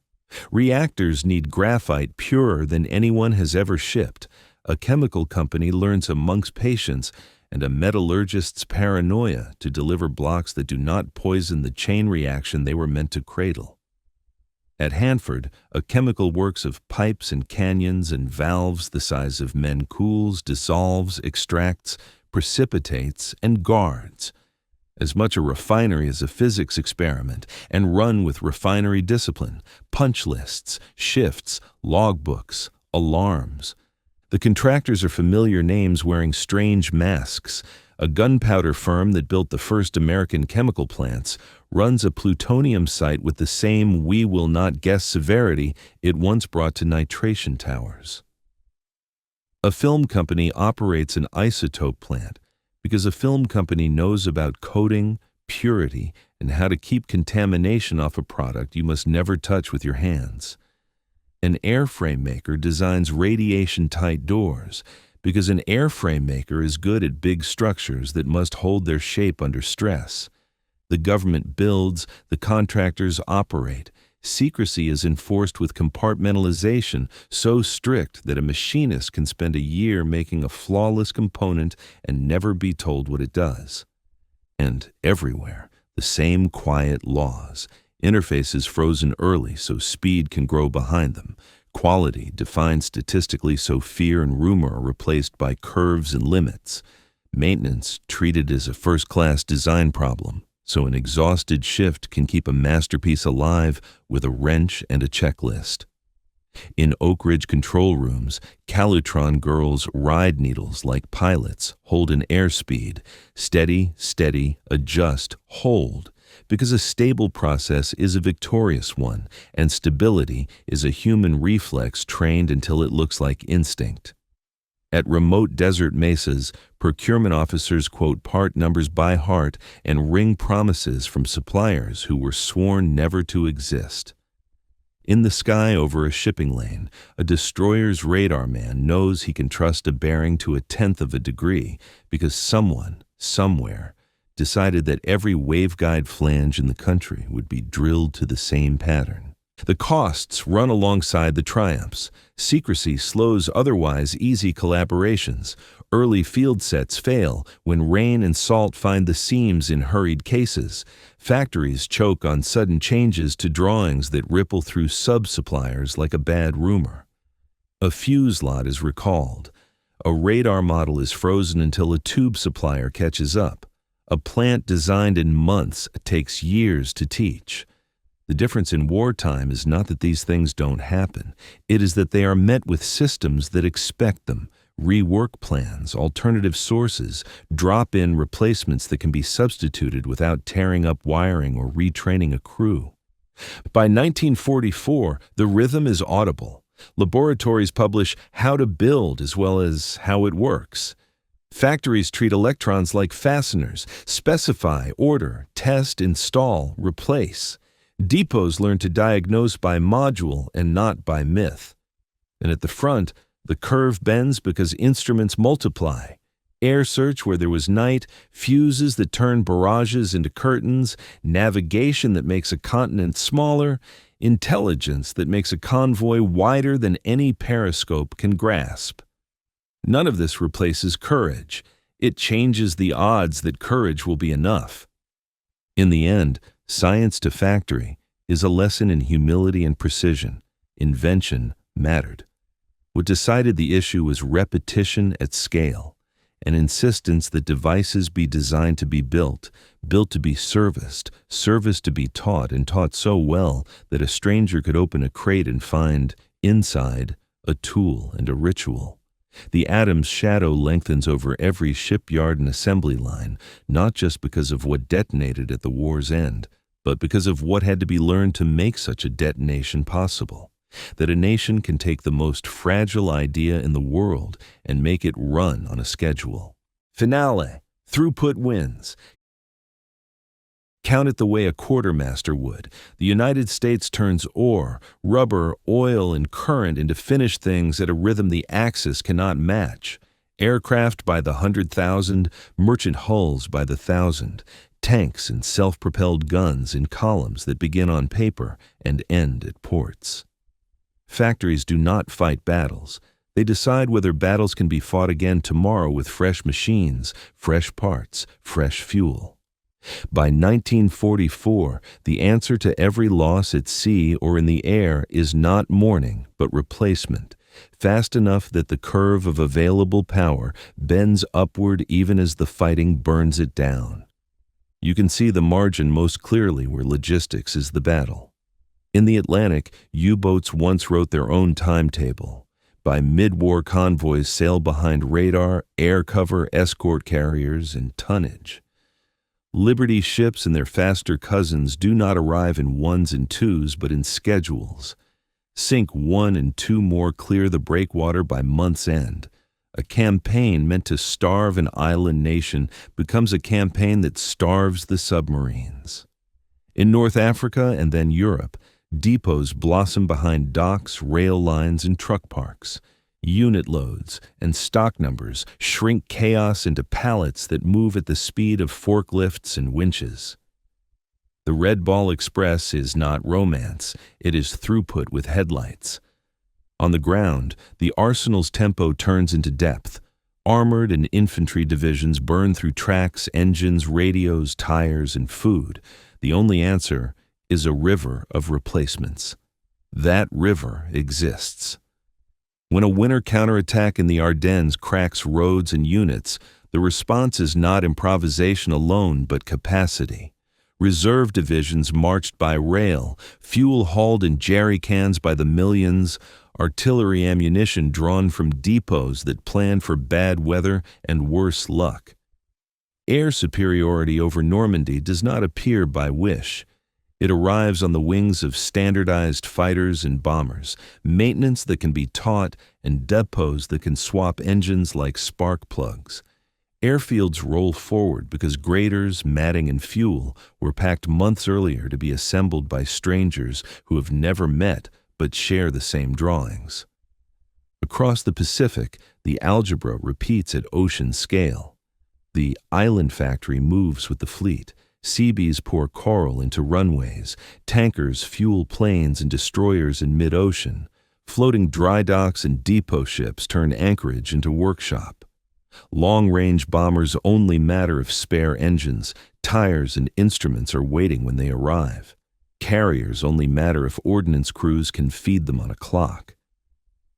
Reactors need graphite purer than anyone has ever shipped. A chemical company learns a monk's patience and a metallurgist's paranoia to deliver blocks that do not poison the chain reaction they were meant to cradle. At Hanford, a chemical works of pipes and canyons and valves the size of men cools, dissolves, extracts, precipitates, and guards. As much a refinery as a physics experiment, and run with refinery discipline, punch lists, shifts, logbooks, alarms. The contractors are familiar names wearing strange masks. A gunpowder firm that built the first American chemical plants runs a plutonium site with the same we will not guess severity it once brought to nitration towers. A film company operates an isotope plant because a film company knows about coating, purity, and how to keep contamination off a product you must never touch with your hands. An airframe maker designs radiation-tight doors because an airframe maker is good at big structures that must hold their shape under stress. The government builds, the contractors operate. Secrecy is enforced with compartmentalization so strict that a machinist can spend a year making a flawless component and never be told what it does. And everywhere, the same quiet laws. Interfaces frozen early so speed can grow behind them. Quality defined statistically so fear and rumor are replaced by curves and limits. Maintenance treated as a first-class design problem, so an exhausted shift can keep a masterpiece alive with a wrench and a checklist. In Oak Ridge control rooms, Calutron girls ride needles like pilots, hold an airspeed, steady, steady, adjust, hold, because a stable process is a victorious one, and stability is a human reflex trained until it looks like instinct. At remote desert mesas, procurement officers quote part numbers by heart and wring promises from suppliers who were sworn never to exist. In the sky over a shipping lane, a destroyer's radar man knows he can trust a bearing to 1/10 of a degree because someone, somewhere, decided that every waveguide flange in the country would be drilled to the same pattern. The costs run alongside the triumphs. Secrecy slows otherwise easy collaborations. Early field sets fail when rain and salt find the seams in hurried cases. Factories choke on sudden changes to drawings that ripple through sub-suppliers like a bad rumor. A fuse lot is recalled. A radar model is frozen until a tube supplier catches up. A plant designed in months takes years to teach. The difference in wartime is not that these things don't happen. It is that they are met with systems that expect them, rework plans, alternative sources, drop-in replacements that can be substituted without tearing up wiring or retraining a crew. By 1944, the rhythm is audible. Laboratories publish how to build as well as how it works. Factories treat electrons like fasteners, specify, order, test, install, replace. Depots learn to diagnose by module and not by myth. And at the front, the curve bends because instruments multiply. Air search where there was night, fuses that turn barrages into curtains, navigation that makes a continent smaller, intelligence that makes a convoy wider than any periscope can grasp. None of this replaces courage. It changes the odds that courage will be enough. In the end, science to factory is a lesson in humility and precision. Invention mattered. What decided the issue was repetition at scale, an insistence that devices be designed to be built to be serviced, serviced to be taught, and taught so well that a stranger could open a crate and find, inside, a tool and a ritual. The atom's shadow lengthens over every shipyard and assembly line, not just because of what detonated at the war's end, but because of what had to be learned to make such a detonation possible. That a nation can take the most fragile idea in the world and make it run on a schedule. Finale. Throughput wins. Count it the way a quartermaster would. The United States turns ore, rubber, oil, and current into finished things at a rhythm the Axis cannot match. Aircraft by the 100,000, merchant hulls by the 1,000, tanks and self-propelled guns in columns that begin on paper and end at ports. Factories do not fight battles. They decide whether battles can be fought again tomorrow with fresh machines, fresh parts, fresh fuel. By 1944, the answer to every loss at sea or in the air is not mourning, but replacement, fast enough that the curve of available power bends upward even as the fighting burns it down. You can see the margin most clearly where logistics is the battle. In the Atlantic, U-boats once wrote their own timetable. By mid-war convoys sail behind radar, air cover, escort carriers, and tonnage. Liberty ships and their faster cousins do not arrive in ones and twos, but in schedules. Sink 1 and 2 more clear the breakwater by month's end. A campaign meant to starve an island nation becomes a campaign that starves the submarines. In North Africa and then Europe, depots blossom behind docks, rail lines, and truck parks. Unit loads and stock numbers shrink chaos into pallets that move at the speed of forklifts and winches. The Red Ball Express is not romance, it is throughput with headlights. On the ground, the arsenal's tempo turns into depth. Armored and infantry divisions burn through tracks, engines, radios, tires, and food. The only answer is a river of replacements. That river exists. When a winter counterattack in the Ardennes cracks roads and units, the response is not improvisation alone, but capacity. Reserve divisions marched by rail, fuel hauled in jerry cans by the millions, artillery ammunition drawn from depots that planned for bad weather and worse luck. Air superiority over Normandy does not appear by wish. It arrives on the wings of standardized fighters and bombers, maintenance that can be taught, and depots that can swap engines like spark plugs. Airfields roll forward because graders, matting, and fuel were packed months earlier to be assembled by strangers who have never met but share the same drawings. Across the Pacific, the algebra repeats at ocean scale. The island factory moves with the fleet. Seabees pour coral into runways, tankers fuel planes and destroyers in mid-ocean, floating dry docks and depot ships turn anchorage into workshop. Long-range bombers only matter if spare engines, tires, and instruments are waiting when they arrive. Carriers only matter if ordnance crews can feed them on a clock.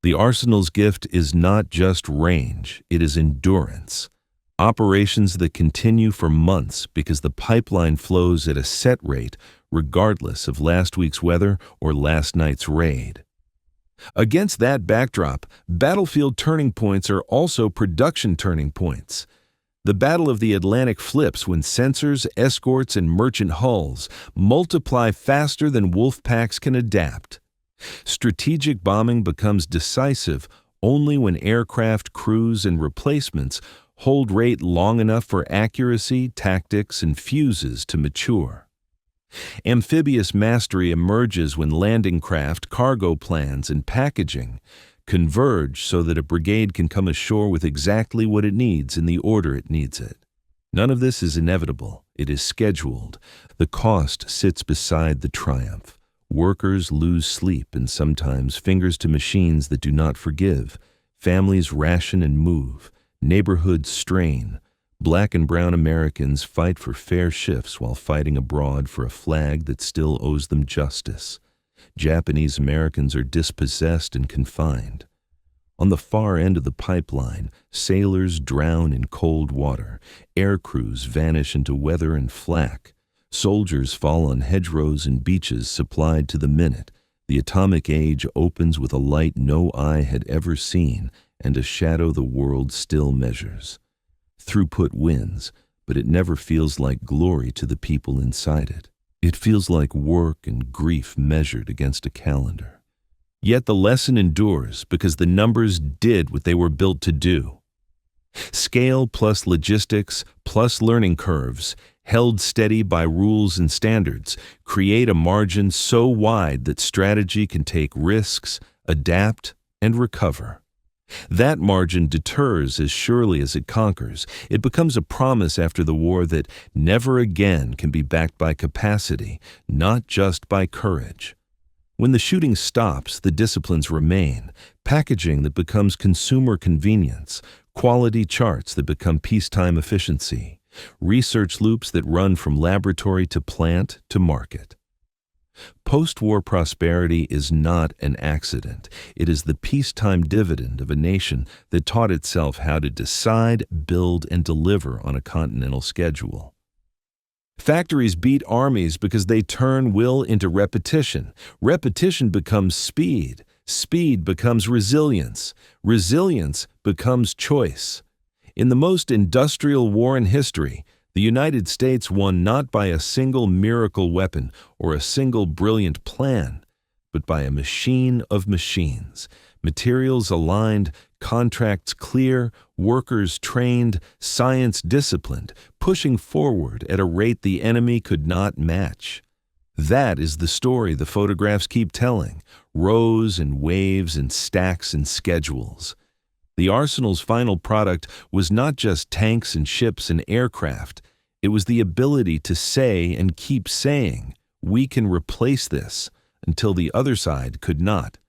The arsenal's gift is not just range, it is endurance. Operations that continue for months because the pipeline flows at a set rate regardless of last week's weather or last night's raid. Against that backdrop, battlefield turning points are also production turning points. The Battle of the Atlantic flips when sensors, escorts, and merchant hulls multiply faster than wolf packs can adapt. Strategic bombing becomes decisive only when aircraft, crews, and replacements hold rate long enough for accuracy, tactics, and fuses to mature. Amphibious mastery emerges when landing craft, cargo plans, and packaging converge so that a brigade can come ashore with exactly what it needs in the order it needs it. None of this is inevitable. It is scheduled. The cost sits beside the triumph. Workers lose sleep and sometimes fingers to machines that do not forgive. Families ration and move. Neighborhoods strain. Black and brown Americans fight for fair shifts while fighting abroad for a flag that still owes them justice. Japanese Americans are dispossessed and confined. On the far end of the pipeline, sailors drown in cold water, air crews vanish into weather and flak, soldiers fall on hedgerows and beaches supplied to the minute. The atomic age opens with a light no eye had ever seen and a shadow the world still measures. Throughput wins, but it never feels like glory to the people inside it. It feels like work and grief measured against a calendar. Yet the lesson endures because the numbers did what they were built to do. Scale plus logistics plus learning curves, held steady by rules and standards, create a margin so wide that strategy can take risks, adapt, and recover. That margin deters as surely as it conquers. It becomes a promise after the war that never again can be backed by capacity, not just by courage. When the shooting stops, the disciplines remain. Packaging that becomes consumer convenience, quality charts that become peacetime efficiency, research loops that run from laboratory to plant to market. Post-war prosperity is not an accident. It is the peacetime dividend of a nation that taught itself how to decide, build, and deliver on a continental schedule. Factories beat armies because they turn will into repetition. Repetition becomes speed. Speed becomes resilience. Resilience becomes choice. In the most industrial war in history, the United States won not by a single miracle weapon or a single brilliant plan, but by a machine of machines, materials aligned, contracts clear, workers trained, science disciplined, pushing forward at a rate the enemy could not match. That is the story the photographs keep telling, rows and waves and stacks and schedules. The arsenal's final product was not just tanks and ships and aircraft. It was the ability to say and keep saying, "We can replace this," until the other side could not.